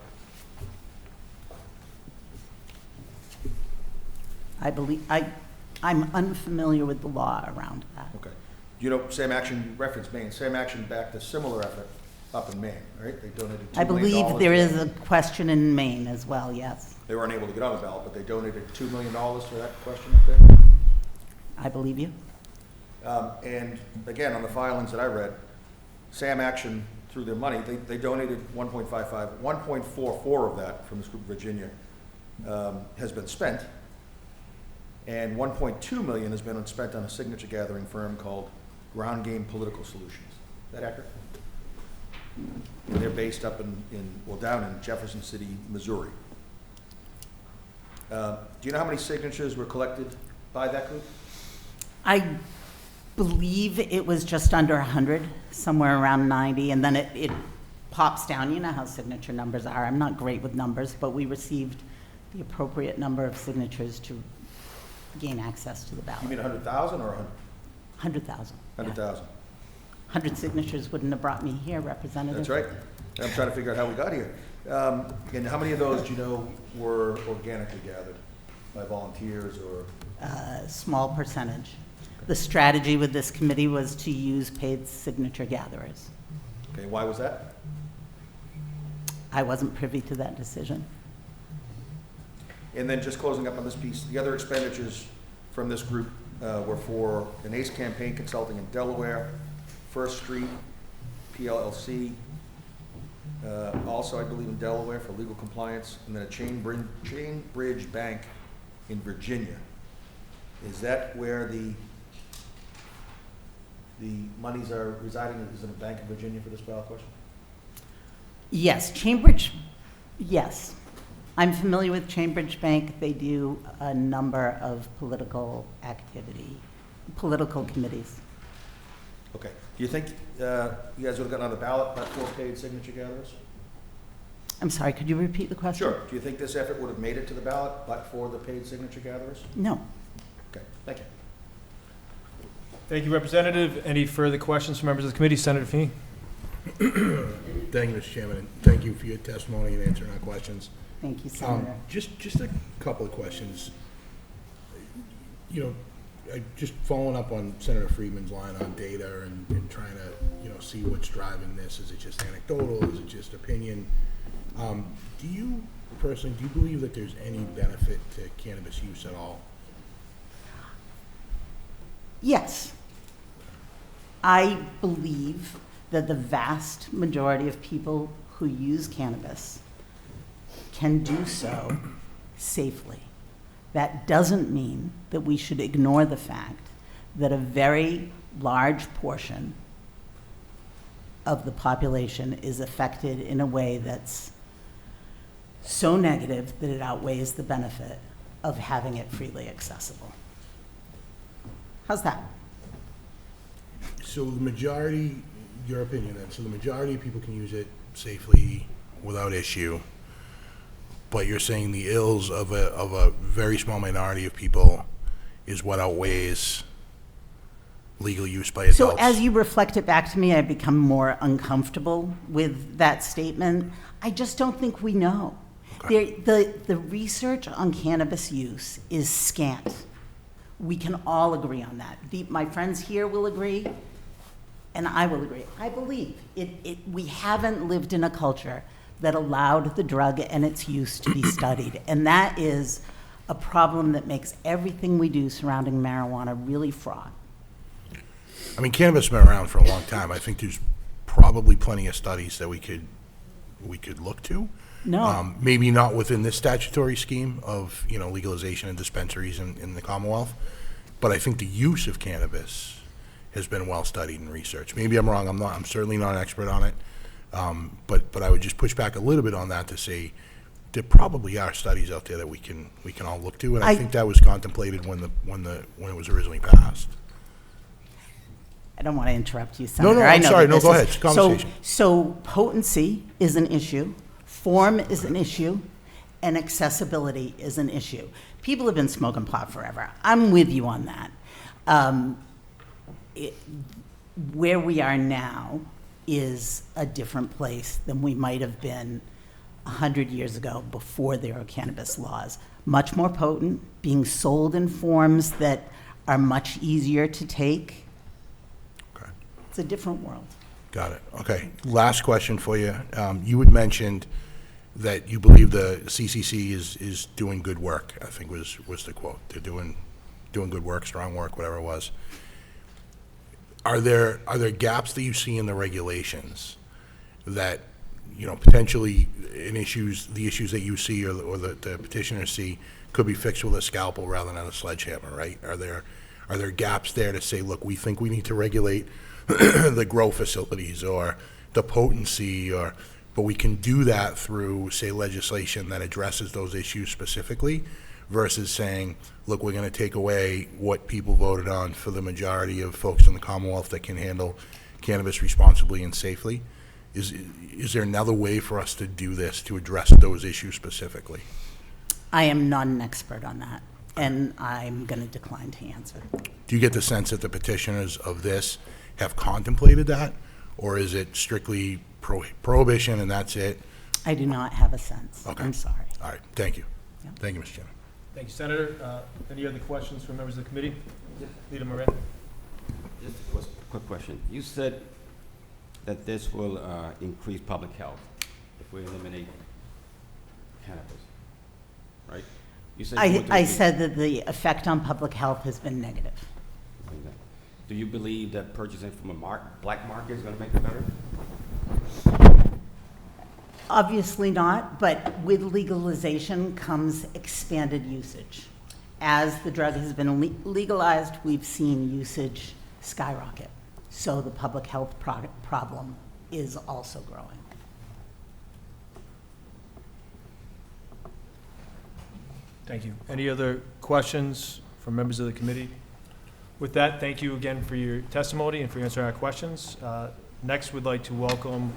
I'm unfamiliar with the law around that. Okay. You know, Sam Action, you referenced Maine. Sam Action backed a similar effort up in Maine, right? They donated $2 I million. believe there is a question in Maine as well, yes. They weren't able to get on the ballot, but they donated $2 million to that question up there. I believe you. And again, on the filings that I read, Sam Action, through their money, they donated 1.55, 1.44 of that from this group, Virginia, has been spent. And 1.2 million has been spent on a signature gathering firm called Ground Game Political Solutions. Is that accurate? And they're based up down in Jefferson City, Missouri. Do you know how many signatures were collected by that group? I believe it was just under 100, somewhere around 90, and then it pops down. You know how signature numbers are. I'm not great with numbers, but we received the appropriate number of signatures to gain access to the ballot. You mean 100,000 or 100? 100,000. 100,000. 100 signatures wouldn't have brought me here, Representative. That's right. I'm trying to figure out how we got here. And how many of those do you know were organically gathered by volunteers or? Small percentage. The strategy with this committee was to use paid signature gatherers. Okay, why was that? I wasn't privy to that decision. And then just closing up on this piece, the other expenditures from this group were for an ACE campaign consulting in Delaware, First Street, PLLC, also I believe in Delaware for legal compliance, and then a Chain Bridge Bank in Virginia. Is that where the monies are residing? Is in a bank in Virginia for this ballot question? Yes, Cambridge, yes. I'm familiar with Cambridge Bank. They do a number of political committees. Okay. Do you think you guys would have gotten on the ballot but for paid signature gatherers? I'm sorry, could you repeat the question? Sure. Do you think this effort would have made it to the ballot but for the paid signature gatherers? No. Okay, thank you. Thank you, Representative. Any further questions from members of the committee? Senator Feeney. Thank you, Mr. Chairman, and thank you for your testimony and answering our questions. Thank you, Senator. Just a couple of questions. You know, just following up on Senator Friedman's line on data and trying to, see what's driving this. Is it just anecdotal? Is it just opinion? Do you believe that there's any benefit to cannabis use at all? Yes. I believe that the vast majority of people who use cannabis can do so safely. That doesn't mean that we should ignore the fact that a very large portion of the population is affected in a way that's so negative that it outweighs the benefit of having it freely accessible. How's that? So the majority, your opinion then, so the majority of people can use it safely without issue, but you're saying the ills of a very small minority of people is what outweighs legal use by adults? So as you reflect it back to me, I become more uncomfortable with that statement. I just don't think we know. Okay. The research on cannabis use is scant. We can all agree on that. My friends here will agree, and I will agree. I believe we haven't lived in a culture that allowed the drug and its use to be studied, and that is a problem that makes everything we do surrounding marijuana really fraught. I mean, cannabis has been around for a long time. I think there's probably plenty of studies that we could look to. No. Maybe not within this statutory scheme of, legalization and dispensaries in the Commonwealth, but I think the use of cannabis has been well studied and researched. Maybe I'm wrong. I'm certainly not an expert on it. But I would just push back a little bit on that to say there probably are studies out there that we can all look to, and I think that was contemplated when it was originally passed. I don't want to interrupt you, Senator. No, I I'm know sorry. that No, this go is- ahead. It's a conversation. So potency is an issue, form is an issue, and accessibility is an issue. People have been smoking pot forever. I'm with you on that. Where we are now is a different place than we might have been 100 years ago before there were cannabis laws. Much more potent, being sold in forms that are much easier to take. Okay. It's a different world. Got it. Okay. Last question for you. You had mentioned that you believe the CCC is doing good work, I think was the quote. They're doing good work, strong work, whatever it was. Are there gaps that you see in the regulations that, potentially the issues that you see or the petitioners see could be fixed with a scalpel rather than a sledgehammer, right? Are there gaps there to say, look, we think we need to regulate the grow facilities or the potency, but we can do that through, say, legislation that addresses those issues specifically, versus saying, look, we're going to take away what people voted on for the majority of folks in the Commonwealth that can handle cannabis responsibly and safely? Is there another way for us to do this, to address those issues specifically? I am not an expert on that, and I'm going to decline to answer. Do you get the sense that the petitioners of this have contemplated that, or is it strictly prohibition and that's it? I do not have a sense. Okay. I'm sorry. All right, thank you. Yeah. Thank you, Mr. Chairman. Thank you, Senator. Any other questions from members of the committee? Leader Moran. Just a quick question. You said that this will increase public health if we eliminate cannabis, right? You said you want to I increase- said that the effect on public health has been negative. Do you believe that purchasing from a black market is going to make it better? Obviously not, but with legalization comes expanded usage. As the drug has been legalized, we've seen usage skyrocket. So the public health problem is also growing. Thank you. Any other questions from members of the committee? With that, thank you again for your testimony and for answering our questions. Next, we'd like to welcome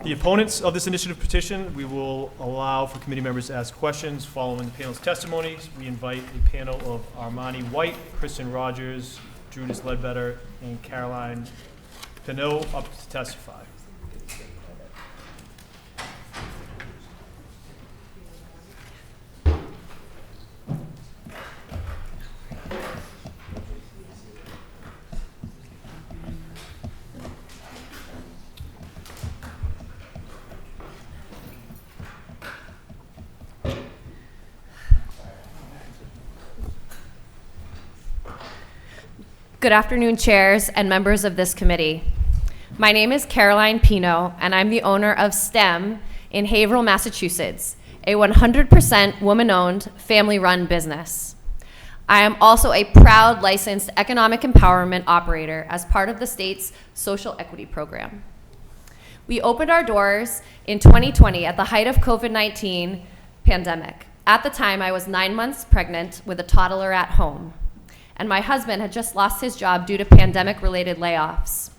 the opponents of this initiative petition. We will allow for committee members to ask questions following the panel's testimonies. We invite a panel of Armani White, Kristen Rogers, Judith Ledbetter, and Caroline Pinot up to testify. Good afternoon, chairs and members of this committee. My name is Caroline Pino, and I'm the owner of STEM in Haverhill, Massachusetts, a 100% woman-owned, family-run business. I am also a proud licensed economic empowerment operator as part of the state's social equity program. We opened our doors in 2020 at the height of COVID-19 pandemic. At the time, I was 9 months pregnant with a toddler at home, and my husband had just lost his job due to pandemic-related layoffs.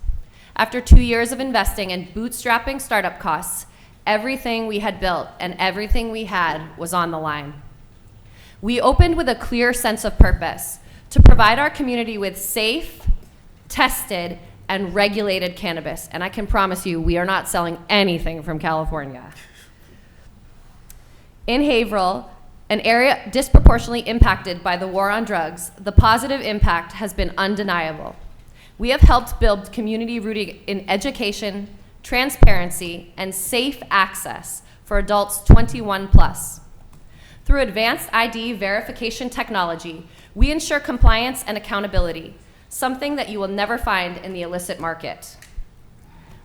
After 2 years of investing and bootstrapping startup costs, everything we had built and everything we had was on the line. We opened with a clear sense of purpose to provide our community with safe, tested, and regulated cannabis. And I can promise you, we are not selling anything from California. In Haverhill, an area disproportionately impacted by the war on drugs, the positive impact has been undeniable. We have helped build community rooted in education, transparency, and safe access for adults 21 plus. Through advanced ID verification technology, we ensure compliance and accountability, something that you will never find in the illicit market.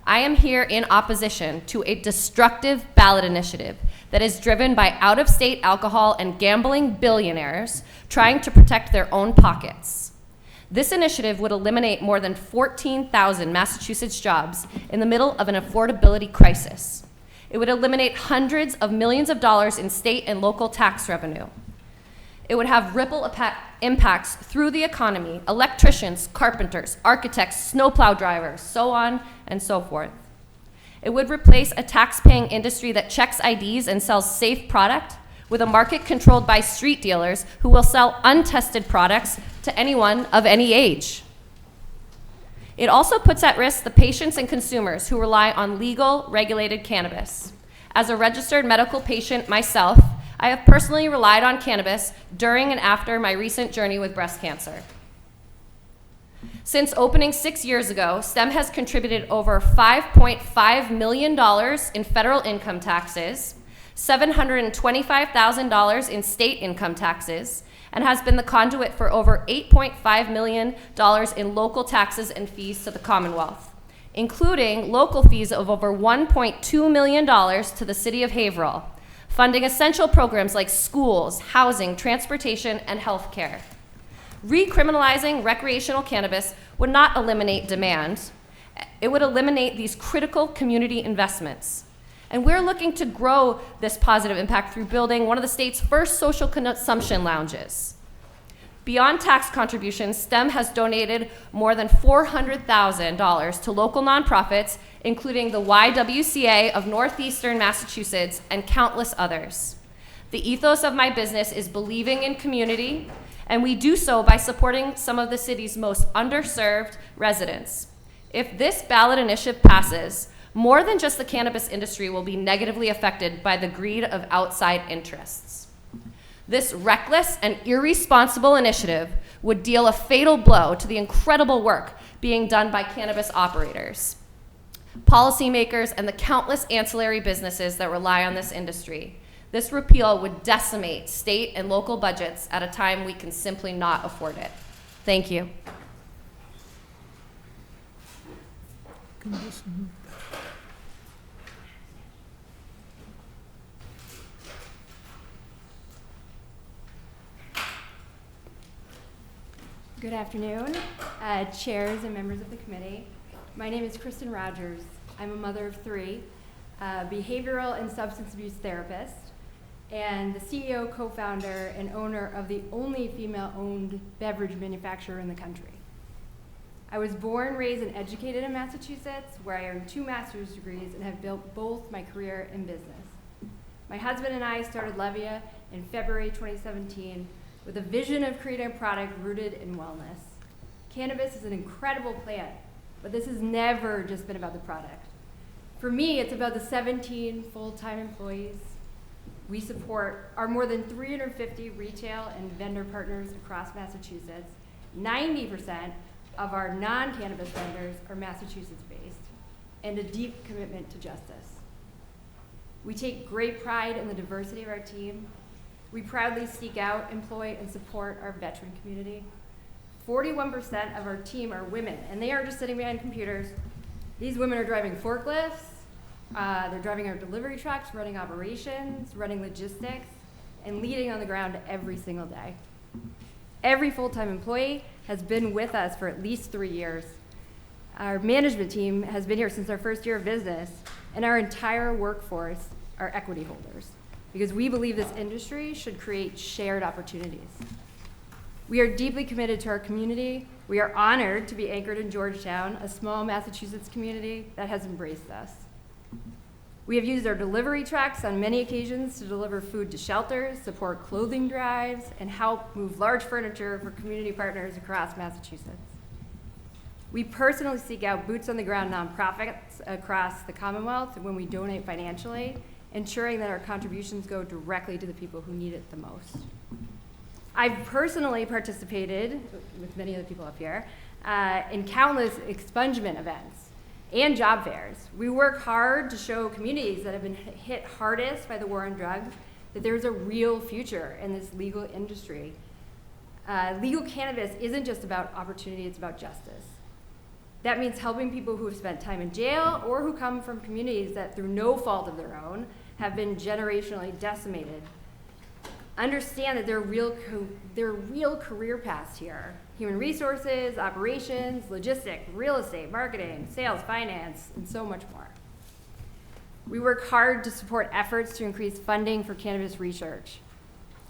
I am here in opposition to a destructive ballot initiative that is driven by out-of-state alcohol and gambling billionaires trying to protect their own pockets. This initiative would eliminate more than 14,000 Massachusetts jobs in the middle of an affordability crisis. It would eliminate hundreds of millions of dollars in state and local tax revenue. It would have ripple impacts through the economy, electricians, carpenters, architects, snowplow drivers, so on and so forth. It would replace a tax-paying industry that checks IDs and sells safe product with a market controlled by street dealers who will sell untested products to anyone of any age. It also puts at risk the patients and consumers who rely on legal, regulated cannabis. As a registered medical patient myself, I have personally relied on cannabis during and after my recent journey with breast cancer. Since opening 6 years ago, STEM has contributed over $5.5 million in federal income taxes, $725,000 in state income taxes, and has been the conduit for over $8.5 million in local taxes and fees to the Commonwealth, including local fees of over $1.2 million to the city of Haverhill, funding essential programs like schools, housing, transportation, and healthcare. Recriminalizing recreational cannabis would not eliminate demand. It would eliminate these critical community investments. And we're looking to grow this positive impact through building one of the state's first social consumption lounges. Beyond tax contributions, STEM has donated more than $400,000 to local nonprofits, including the YWCA of Northeastern Massachusetts and countless others. The ethos of my business is believing in community, and we do so by supporting some of the city's most underserved residents. If this ballot initiative passes, more than just the cannabis industry will be negatively affected by the greed of outside interests. This reckless and irresponsible initiative would deal a fatal blow to the incredible work being done by cannabis operators, policymakers, and the countless ancillary businesses that rely on this industry. This repeal would decimate state and local budgets at a time we can simply not afford it. Thank you. Good afternoon, chairs and members of the committee. My name is Kristen Rogers. I'm a mother of three, a behavioral and substance abuse therapist, and the CEO, co-founder, and owner of the only female-owned beverage manufacturer in the country. I was born, raised, and educated in Massachusetts, where I earned 2 master's degrees and have built both my career and business. My husband and I started Levia in February 2017 with a vision of creating a product rooted in wellness. Cannabis is an incredible plant, but this has never just been about the product. For me, it's about the 17 full-time employees we support, our more than 350 retail and vendor partners across Massachusetts. 90% of our non-cannabis vendors are Massachusetts-based, and a deep commitment to justice. We take great pride in the diversity of our team. We proudly seek out, employ, and support our veteran community. 41% of our team are women, and they are just sitting behind computers. These women are driving forklifts, they're driving our delivery trucks, running operations, running logistics, and leading on the ground every single day. Every full-time employee has been with us for at least 3 years. Our management team has been here since our first year of business, and our entire workforce are equity holders, because we believe this industry should create shared opportunities. We are deeply committed to our community. We are honored to be anchored in Georgetown, a small Massachusetts community that has embraced us. We have used our delivery trucks on many occasions to deliver food to shelters, support clothing drives, and help move large furniture for community partners across Massachusetts. We personally seek out boots-on-the-ground nonprofits across the Commonwealth when we donate financially, ensuring that our contributions go directly to the people who need it the most. I've personally participated, with many of the people up here, in countless expungement events and job fairs. We work hard to show communities that have been hit hardest by the war on drugs that there's a real future in this legal industry. Legal cannabis isn't just about opportunity, it's about justice. That means helping people who have spent time in jail or who come from communities that, through no fault of their own, have been generationally decimated. Understand that there are real career paths here. Human resources, operations, logistics, real estate, marketing, sales, finance, and so much more. We work hard to support efforts to increase funding for cannabis research,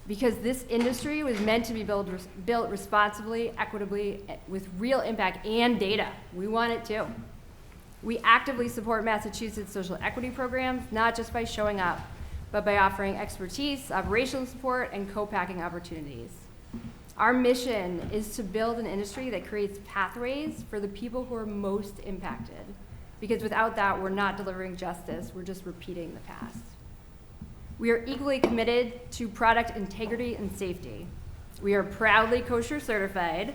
because this industry was meant to be built responsibly, equitably, with real impact and data. We want it too. We actively support Massachusetts social equity programs, not just by showing up, but by offering expertise, operational support, and co-packing opportunities. Our mission is to build an industry that creates pathways for the people who are most impacted, because without that, we're not delivering justice, we're just repeating the past. We are equally committed to product integrity and safety. We are proudly kosher certified.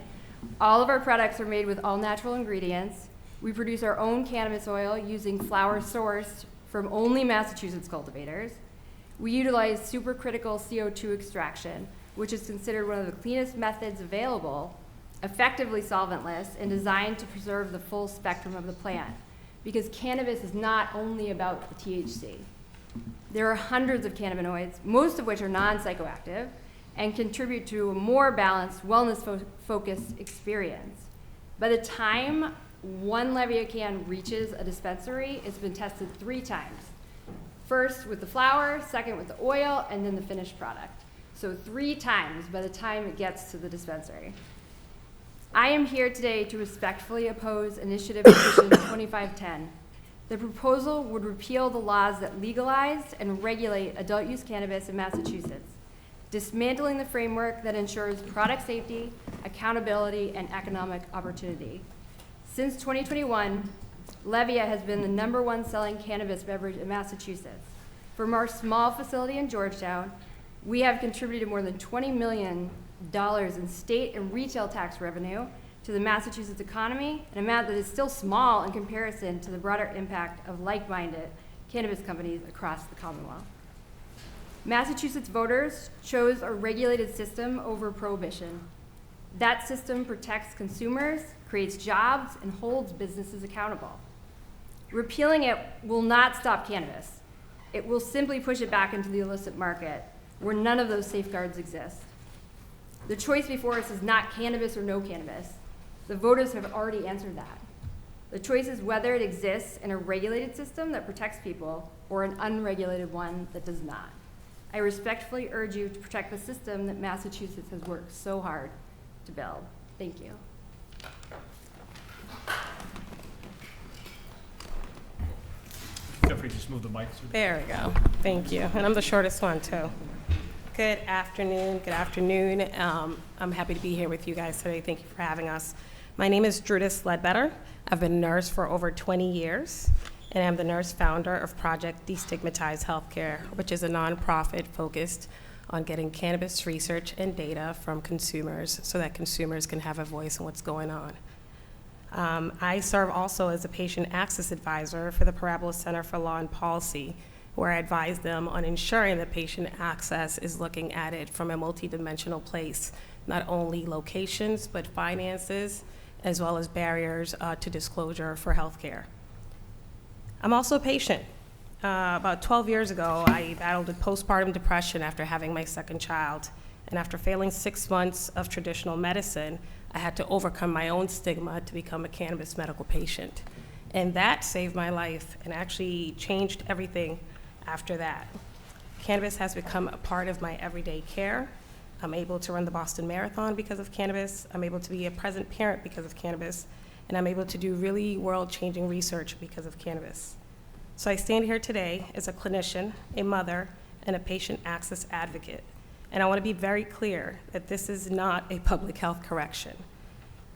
All of our products are made with all natural ingredients. We produce our own cannabis oil using flower sourced from only Massachusetts cultivators. We utilize supercritical CO2 extraction, which is considered one of the cleanest methods available, effectively solventless, and designed to preserve the full spectrum of the plant. Because cannabis is not only about the THC. There are hundreds of cannabinoids, most of which are non-psychoactive, and contribute to a more balanced, wellness-focused experience. By the time one Levia can reaches a dispensary, it's been tested 3 times. First with the flower, second with the oil, and then the finished product. So 3 times by the time it gets to the dispensary. I am here today to respectfully oppose Initiative Petition 2510. The proposal would repeal the laws that legalize and regulate adult use cannabis in Massachusetts, dismantling the framework that ensures product safety, accountability, and economic opportunity. Since 2021, Levia has been the #1 selling cannabis beverage in Massachusetts. From our small facility in Georgetown, we have contributed more than $20 million in state and retail tax revenue to the Massachusetts economy, an amount that is still small in comparison to the broader impact of like-minded cannabis companies across the Commonwealth. Massachusetts voters chose a regulated system over prohibition. That system protects consumers, creates jobs, and holds businesses accountable. Repealing it will not stop cannabis. It will simply push it back into the illicit market, where none of those safeguards exist. The choice before us is not cannabis or no cannabis. The voters have already answered that. The choice is whether it exists in a regulated system that protects people or an unregulated one that does not. I respectfully urge you to protect the system that Massachusetts has worked so hard to build. Thank you. Feel free to just move the mic through. There we go. Thank you. And I'm the shortest one, too. Good afternoon. Good afternoon. I'm happy to be here with you guys today. Thank you for having us. My name is Judith Ledbetter. I've been a nurse for over 20 years, and I'm the nurse founder of Project Destigmatize Healthcare, which is a nonprofit focused on getting cannabis research and data from consumers so that consumers can have a voice in what's going on. I serve also as a patient access advisor for the Parabola Center for Law and Policy, where I advise them on ensuring that patient access is looking at it from a multidimensional place, not only locations, but finances, as well as barriers to disclosure for healthcare. I'm also a patient. About 12 years ago, I battled with postpartum depression after having my second child. And after failing 6 months of traditional medicine, I had to overcome my own stigma to become a cannabis medical patient. And that saved my life and actually changed everything after that. Cannabis has become a part of my everyday care. I'm able to run the Boston Marathon because of cannabis. I'm able to be a present parent because of cannabis. And I'm able to do really world-changing research because of cannabis. So I stand here today as a clinician, a mother, and a patient access advocate. And I want to be very clear that this is not a public health correction.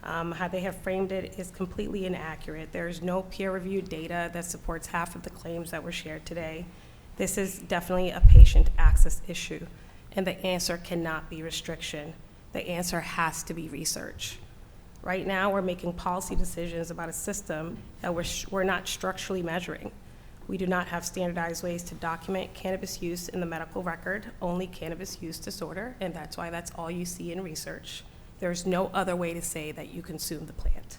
How they have framed it is completely inaccurate. There is no peer-reviewed data that supports half of the claims that were shared today. This is definitely a patient access issue, and the answer cannot be restriction. The answer has to be research. Right now, we're making policy decisions about a system that we're not structurally measuring. We do not have standardized ways to document cannabis use in the medical record, only cannabis use disorder, and that's why that's all you see in research. There's no other way to say that you consume the plant.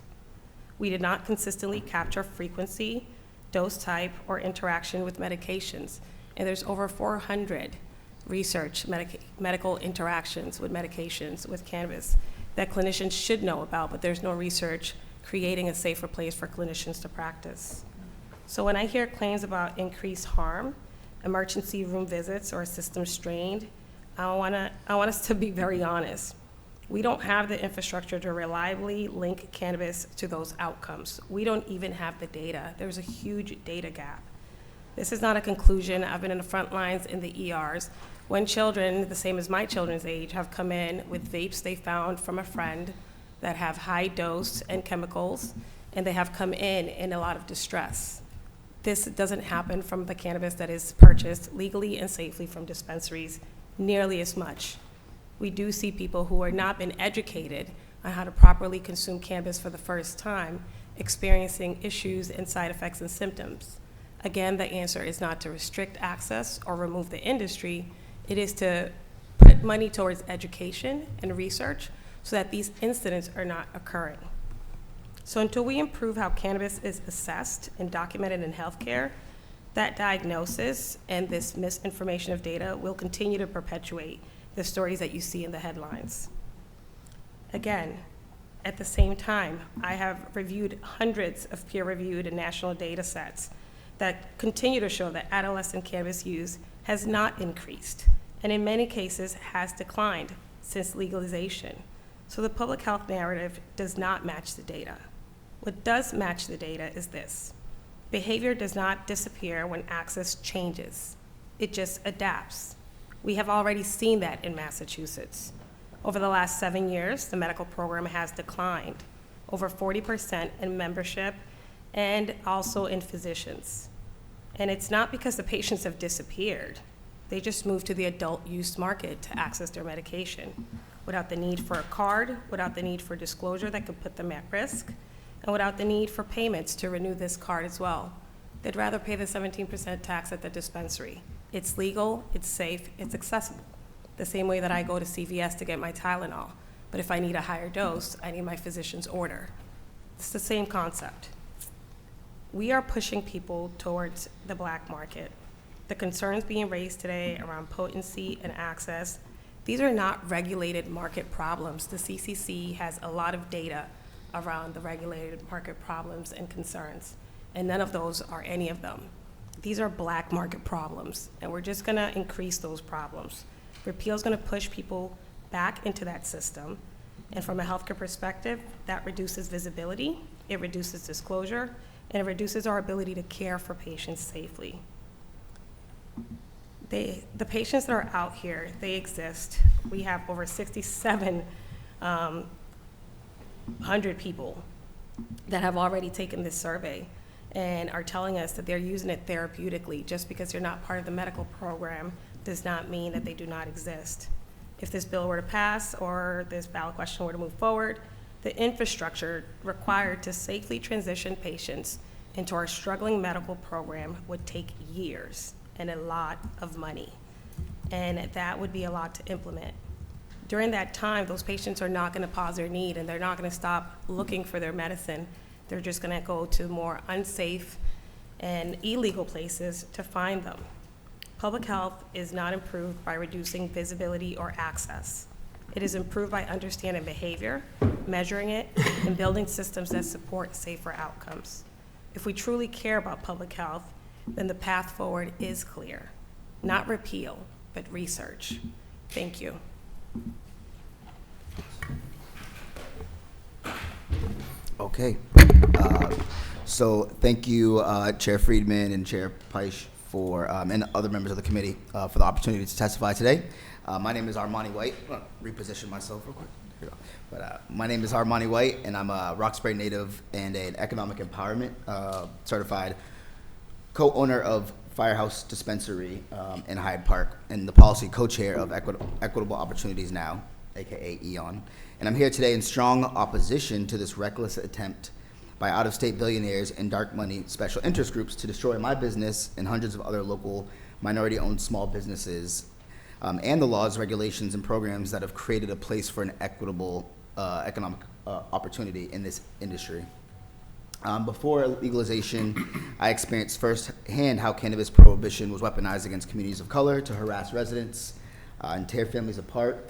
We did not consistently capture frequency, dose type, or interaction with medications, and there's over 400 research medical interactions with medications with cannabis that clinicians should know about, but there's no research creating a safer place for clinicians to practice. So when I hear claims about increased harm, emergency room visits, or system strained, I want us to be very honest. We don't have the infrastructure to reliably link cannabis to those outcomes. We don't even have the data. There's a huge data gap. This is not a conclusion. I've been in the front lines in the ERs when children, the same as my children's age, have come in with vapes they found from a friend that have high dose and chemicals, and they have come in a lot of distress. This doesn't happen from the cannabis that is purchased legally and safely from dispensaries nearly as much. We do see people who have not been educated on how to properly consume cannabis for the first time, experiencing issues and side effects and symptoms. Again, the answer is not to restrict access or remove the industry. It is to put money towards education and research so that these incidents are not occurring. So until we improve how cannabis is assessed and documented in healthcare, that diagnosis and this misinformation of data will continue to perpetuate the stories that you see in the headlines. Again, at the same time, I have reviewed hundreds of peer-reviewed and national data sets that continue to show that adolescent cannabis use has not increased, and in many cases has declined since legalization. So the public health narrative does not match the data. What does match the data is this: behavior does not disappear when access changes. It just adapts. We have already seen that in Massachusetts. Over the last 7 years, the medical program has declined, over 40% in membership and also in physicians. And it's not because the patients have disappeared. They just moved to the adult use market to access their medication without the need for a card, without the need for disclosure that could put them at risk, and without the need for payments to renew this card as well. They'd rather pay the 17% tax at the dispensary. It's legal, it's safe, it's accessible. The same way that I go to CVS to get my Tylenol, but if I need a higher dose, I need my physician's order. It's the same concept. We are pushing people towards the black market. The concerns being raised today around potency and access, these are not regulated market problems. The CCC has a lot of data around the regulated market problems and concerns, and none of those are any of them. These are black market problems, and we're just gonna increase those problems. Repeal is gonna push people back into that system, and from a healthcare perspective, that reduces visibility, it reduces disclosure, and it reduces our ability to care for patients safely. The patients that are out here, they exist. We have over 6,700 people that have already taken this survey and are telling us that they're using it therapeutically. Just because you're not part of the medical program does not mean that they do not exist. If this bill were to pass or this ballot question were to move forward, the infrastructure required to safely transition patients into our struggling medical program would take years. and a lot of money. And that would be a lot to implement. During that time, those patients are not going to pause their need, and they're not going to stop looking for their medicine. They're just going to go to more unsafe and illegal places to find them. Public health is not improved by reducing visibility or access. It is improved by understanding behavior, measuring it, and building systems that support safer outcomes. If we truly care about public health, then the path forward is clear. Not repeal, but research. Thank you. Okay. So thank you, Chair Friedman and Chair Peisch and other members of the committee for the opportunity to testify today. My name is Armani White. I'm gonna reposition myself real quick. Here we go. But my name is Armani White, and I'm a Roxbury native and an economic empowerment certified co-owner of Firehouse Dispensary in Hyde Park, and the policy co-chair of Equitable Opportunities Now, aka EON. And I'm here today in strong opposition to this reckless attempt by out-of-state billionaires and dark money special interest groups to destroy my business and hundreds of other local minority-owned small businesses, and the laws, regulations, and programs that have created a place for an equitable economic opportunity in this industry. Before legalization, I experienced firsthand how cannabis prohibition was weaponized against communities of color to harass residents and tear families apart,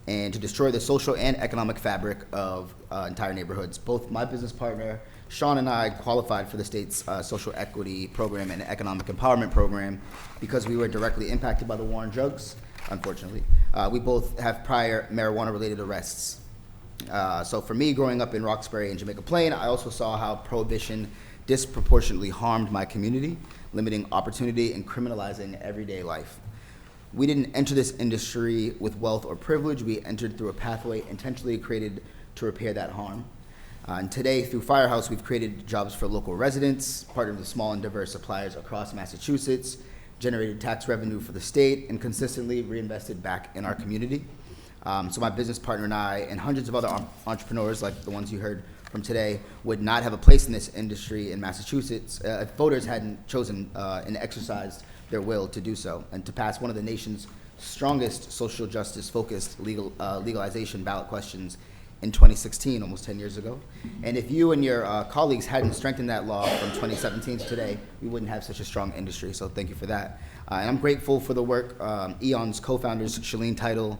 and to destroy the social and economic fabric of entire neighborhoods. Both my business partner, Sean, and I qualified for the state's social equity program and economic empowerment program because we were directly impacted by the war on drugs, unfortunately. We both have prior marijuana-related arrests. So for me, growing up in Roxbury and Jamaica Plain, I also saw how prohibition disproportionately harmed my community, limiting opportunity and criminalizing everyday life. We didn't enter this industry with wealth or privilege. We entered through a pathway intentionally created to repair that harm. And today, through Firehouse, we've created jobs for local residents, partnered with small and diverse suppliers across Massachusetts, generated tax revenue for the state, and consistently reinvested back in our community. So my business partner and I, and hundreds of other entrepreneurs like the ones you heard from today, would not have a place in this industry in Massachusetts if voters hadn't chosen and exercised their will to do so, and to pass one of the nation's strongest social justice-focused legalization ballot questions in 2016, almost 10 years ago. And if you and your colleagues hadn't strengthened that law from 2017 to today, we wouldn't have such a strong industry, so thank you for that. And I'm grateful for the work EON's co-founders, Shalene Title,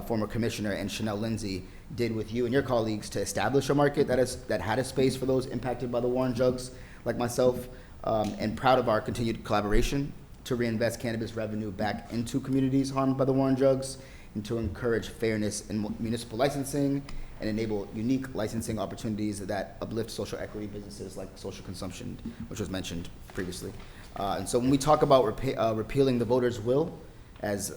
former commissioner, and Chanel Lindsay, did with you and your colleagues to establish a market that had a space for those impacted by the war on drugs, like myself, and proud of our continued collaboration to reinvest cannabis revenue back into communities harmed by the war on drugs, and to encourage fairness in municipal licensing and enable unique licensing opportunities that uplift social equity businesses like social consumption, which was mentioned previously. And so when we talk about repealing the voters' will, as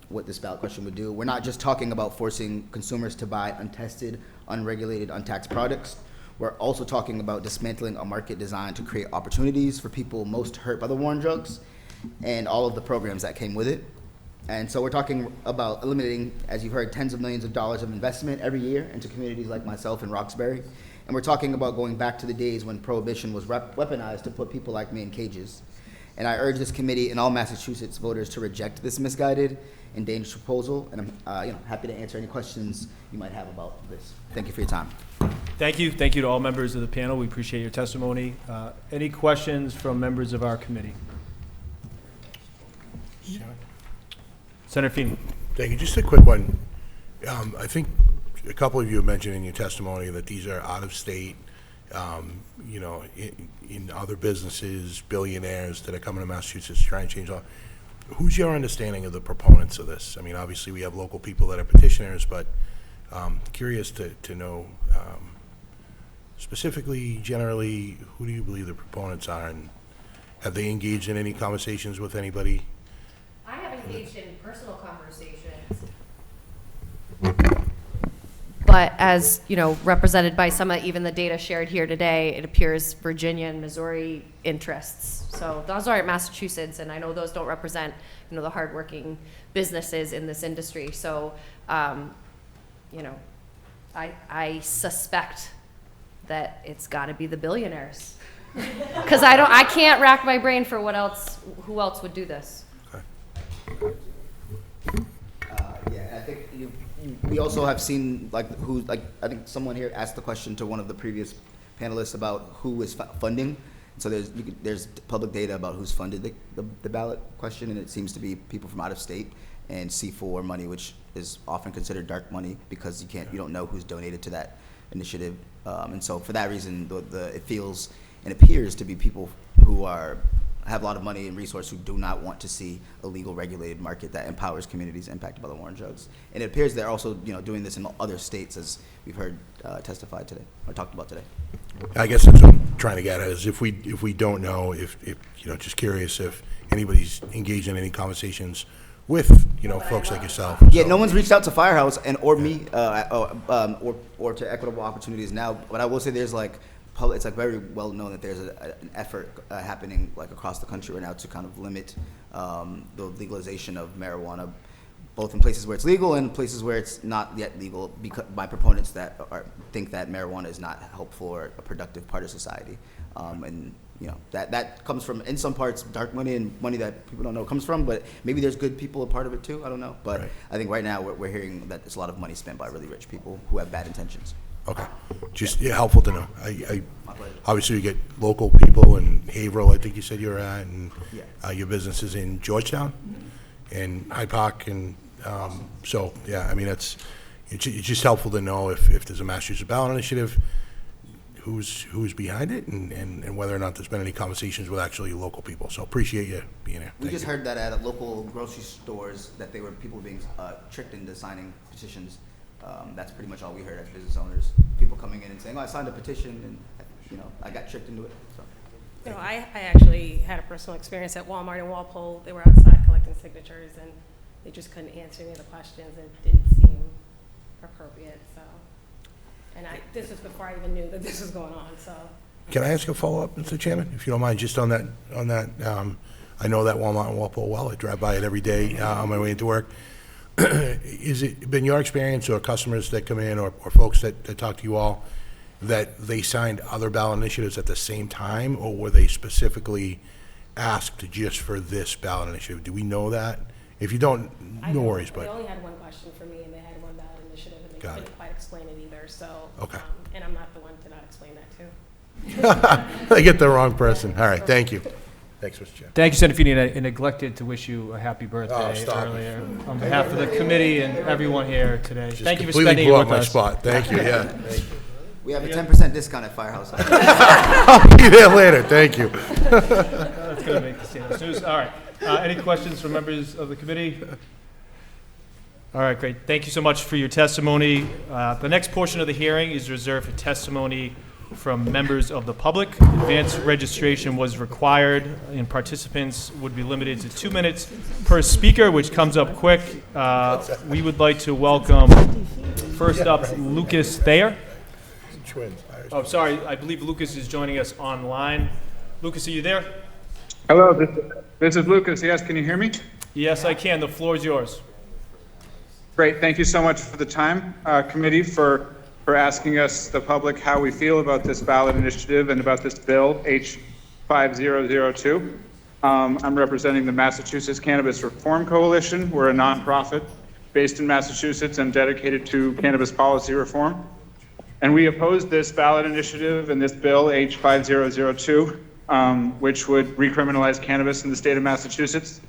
what this ballot question would do, we're not just talking about forcing consumers to buy untested, unregulated, untaxed products. We're also talking about dismantling a market designed to create opportunities for people most hurt by the war on drugs and all of the programs that came with it. And so we're talking about eliminating, as you've heard, tens of millions of dollars of investment every year into communities like myself in Roxbury. And we're talking about going back to the days when prohibition was weaponized to put people like me in cages. And I urge this committee and all Massachusetts voters to reject this misguided and dangerous proposal. And I'm happy to answer any questions you might have about this. Thank you for your time. Thank you. Thank you to all members of the panel. We appreciate your testimony. Any questions from members of our committee? Senator Feeney. Thank you. Just a quick one. I think a couple of you have mentioned in your testimony that these are out-of-state, in other businesses, billionaires that are coming to Massachusetts to try and change law. Who's your understanding of the proponents of this? I mean, obviously we have local people that are petitioners, but curious to know specifically, generally, who do you believe the proponents are, and have they engaged in any conversations with anybody? I have engaged in personal conversations. But as, represented by some of even the data shared here today, it appears Virginia and Missouri interests. So those aren't Massachusetts, and I know those don't represent, the hardworking businesses in this industry. So, I suspect that it's got to be the billionaires. Because I can't rack my brain for who else would do this. Yeah, I think we also have seen, like, I think someone here asked the question to one of the previous panelists about who is funding. So there's public data about who's funded the ballot question, and it seems to be people from out of state and C4 money, which is often considered dark money because you don't know who's donated to that initiative. And so for that reason, it feels and appears to be people who have a lot of money and resource who do not want to see a legal regulated market that empowers communities impacted by the war on drugs. And it appears they're also doing this in other states, as we've heard testified today or talked about today. I guess that's what I'm trying to get at, is if we don't know, if just curious if anybody's engaged in any conversations with, folks like yourself. Yeah, no one's reached out to Firehouse or me, or to Equitable Opportunities now, but I will say there's it's very well known that there's an effort happening across the country right now to kind of limit the legalization of marijuana, both in places where it's legal and places where it's not yet legal, by proponents that think that marijuana is not helpful or a productive part of society. And that comes from, in some parts, dark money and money that people don't know comes from, but maybe there's good people a part of it too, I don't know. But right. I think right now we're hearing that it's a lot of money spent by really rich people who have bad intentions. Okay, just helpful to know. I obviously you get local people in Haverhill, I think you said you're at, and your business is in Georgetown and Hyde Park, and so yeah, I mean it's just helpful to know if there's a Massachusetts ballot initiative, who's behind it, and whether or not there's been any conversations with actually local people. So appreciate you being here. We just heard that at local grocery stores that people were being tricked into signing petitions. That's pretty much all we heard as business owners. People coming in and saying, "Oh, I signed a petition, and I got tricked into it." So. I actually had a personal experience at Walmart in Walpole. They were outside collecting signatures, and they just couldn't answer any of the questions. It didn't seem appropriate. So, and this was before I even knew that this was going on. So. Can I ask a follow-up, Mr. Chairman, if you don't mind, just on that? I know that Walmart in Walpole well. I drive by it every day on my way into work. Is it been your experience, or customers that come in, or folks that talk to you all, that they signed other ballot initiatives at the same time, or were they specifically asked just for this ballot initiative? Do we know that? If you don't, no worries. But they only had one question for me, and they had one ballot initiative, and they couldn't quite explain it either. So, okay. And I'm not the one to not explain that too. I get the wrong person. All right, thank you. Thanks, Mr. Chair. Thank you, Senator Feeney. I neglected to wish you a happy birthday earlier on behalf of the committee and everyone here today. Thank you for spending it with us. Spot. Thank you. Yeah. We have a 10% discount at Firehouse. I'll be there later. Thank you. That's going to make the stand-up news. All right. Any questions from members of the committee? All right, great. Thank you so much for your testimony. The next portion of the hearing is reserved for testimony from members of the public. Advanced registration was required, and participants would be limited to 2 minutes per speaker, which comes up quick. We would like to welcome, first up, Lucas Thayer. Oh, sorry, I believe Lucas is joining us online. Lucas, are you there? Hello, this is Lucas. Yes, can you hear me? Yes, I can. The floor is yours. Great. Thank you so much for the time, committee, for asking us, the public, how we feel about this ballot initiative and about this bill, H5002. I'm representing the Massachusetts Cannabis Reform Coalition. We're a nonprofit based in Massachusetts and dedicated to cannabis policy reform. And we oppose this ballot initiative and this bill, H5002, which would recriminalize cannabis in the state of Massachusetts.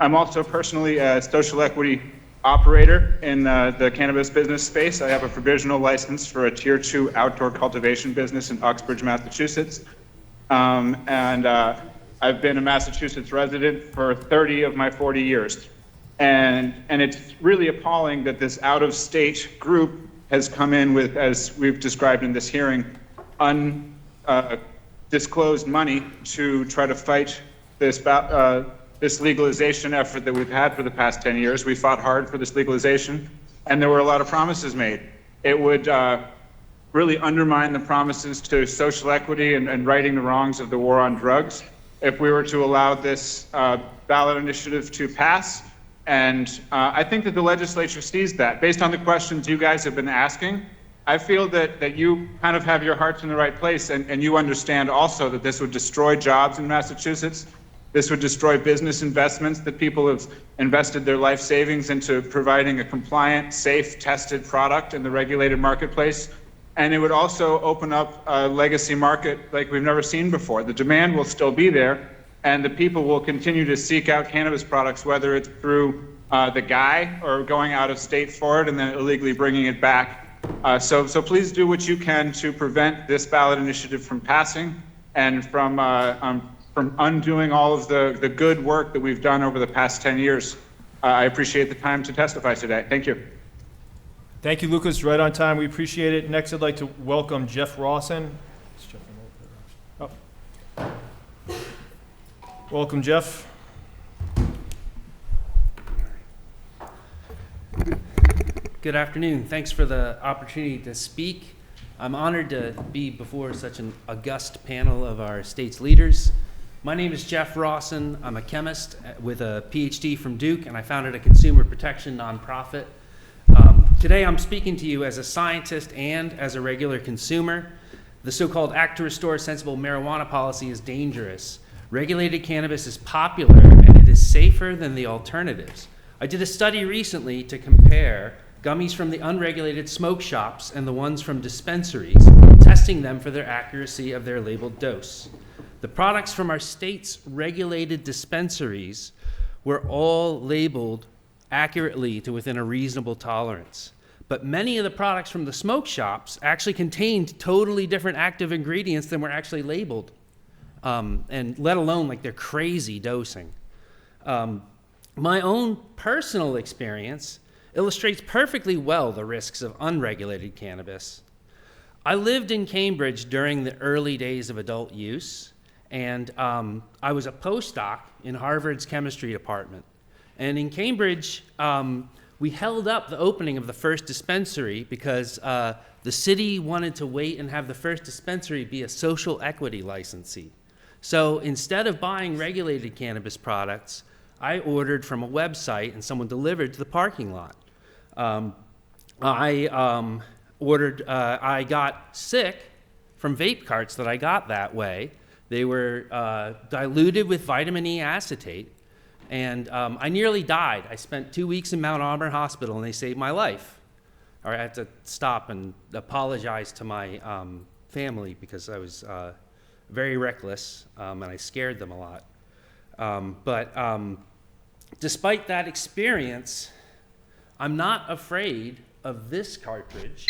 I'm also personally a social equity operator in the cannabis business space. I have a provisional license for a Tier 2 outdoor cultivation business in Uxbridge, Massachusetts. And I've been a Massachusetts resident for 30 of my 40 years. And it's really appalling that this out-of-state group has come in with, as we've described in this hearing, undisclosed money to try to fight this legalization effort that we've had for the past 10 years. We fought hard for this legalization, and there were a lot of promises made. It would really undermine the promises to social equity and righting the wrongs of the war on drugs if we were to allow this ballot initiative to pass. And I think that the legislature sees that. Based on the questions you guys have been asking, I feel that you kind of have your hearts in the right place, and you understand also that this would destroy jobs in Massachusetts. This would destroy business investments that people have invested their life savings into providing a compliant, safe, tested product in the regulated marketplace. And it would also open up a legacy market like we've never seen before. The demand will still be there, and the people will continue to seek out cannabis products, whether it's through the guy or going out of state for it and then illegally bringing it back. So please do what you can to prevent this ballot initiative from passing and from undoing all of the good work that we've done over the past 10 years. I appreciate the time to testify today. Thank you. Thank you, Lucas. Right on time. We appreciate it. Next, I'd like to welcome Jeff Rawson. Oh. Welcome, Jeff. Good afternoon. Thanks for the opportunity to speak. I'm honored to be before such an august panel of our state's leaders. My name is Jeff Rawson. I'm a chemist with a PhD from Duke, and I founded a consumer protection nonprofit. Today I'm speaking to you as a scientist and as a regular consumer. The so-called Act to Restore Sensible Marijuana policy is dangerous. Regulated cannabis is popular and it is safer than the alternatives. I did a study recently to compare gummies from the unregulated smoke shops and the ones from dispensaries, testing them for their accuracy of their labeled dose. The products from our state's regulated dispensaries were all labeled accurately to within a reasonable tolerance. But many of the products from the smoke shops actually contained totally different active ingredients than were actually labeled, and let alone like their crazy dosing. My own personal experience illustrates perfectly well the risks of unregulated cannabis. I lived in Cambridge during the early days of adult use, and I was a postdoc in Harvard's chemistry department. And in Cambridge, we held up the opening of the first dispensary because the city wanted to wait and have the first dispensary be a social equity licensee. So instead of buying regulated cannabis products, I ordered from a website and someone delivered to the parking lot. I got sick from vape carts that I got that way. They were diluted with vitamin E acetate. And I nearly died. I spent 2 weeks in Mount Auburn Hospital, and they saved my life. Or I had to stop and apologize to my family because I was very reckless, and I scared them a lot. But despite that experience, I'm not afraid of this cartridge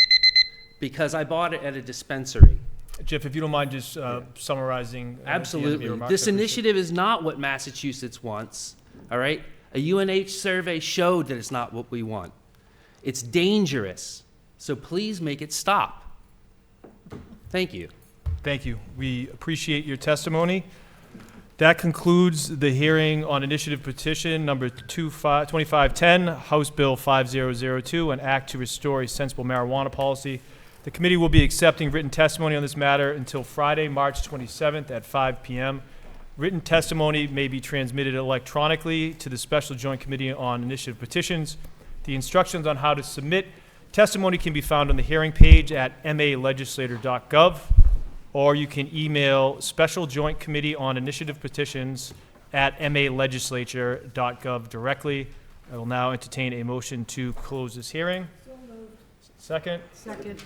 because I bought it at a dispensary. Jeff, if you don't mind just summarizing. Absolutely. This initiative is not what Massachusetts wants. All right? A UNH survey showed that it's not what we want. It's dangerous. So please make it stop. Thank you. Thank you. We appreciate your testimony. That concludes the hearing on initiative petition number 2510, House Bill 5002, an act to restore a sensible marijuana policy. The committee will be accepting written testimony on this matter until Friday, March 27th at 5 p.m. Written testimony may be transmitted electronically to the Special Joint Committee on Initiative Petitions. The instructions on how to submit testimony can be found on the hearing page at malegislator.gov, or you can email Special Joint Committee on Initiative Petitions at malegislature.gov directly. I will now entertain a motion to close this hearing. So moved. Second? Second.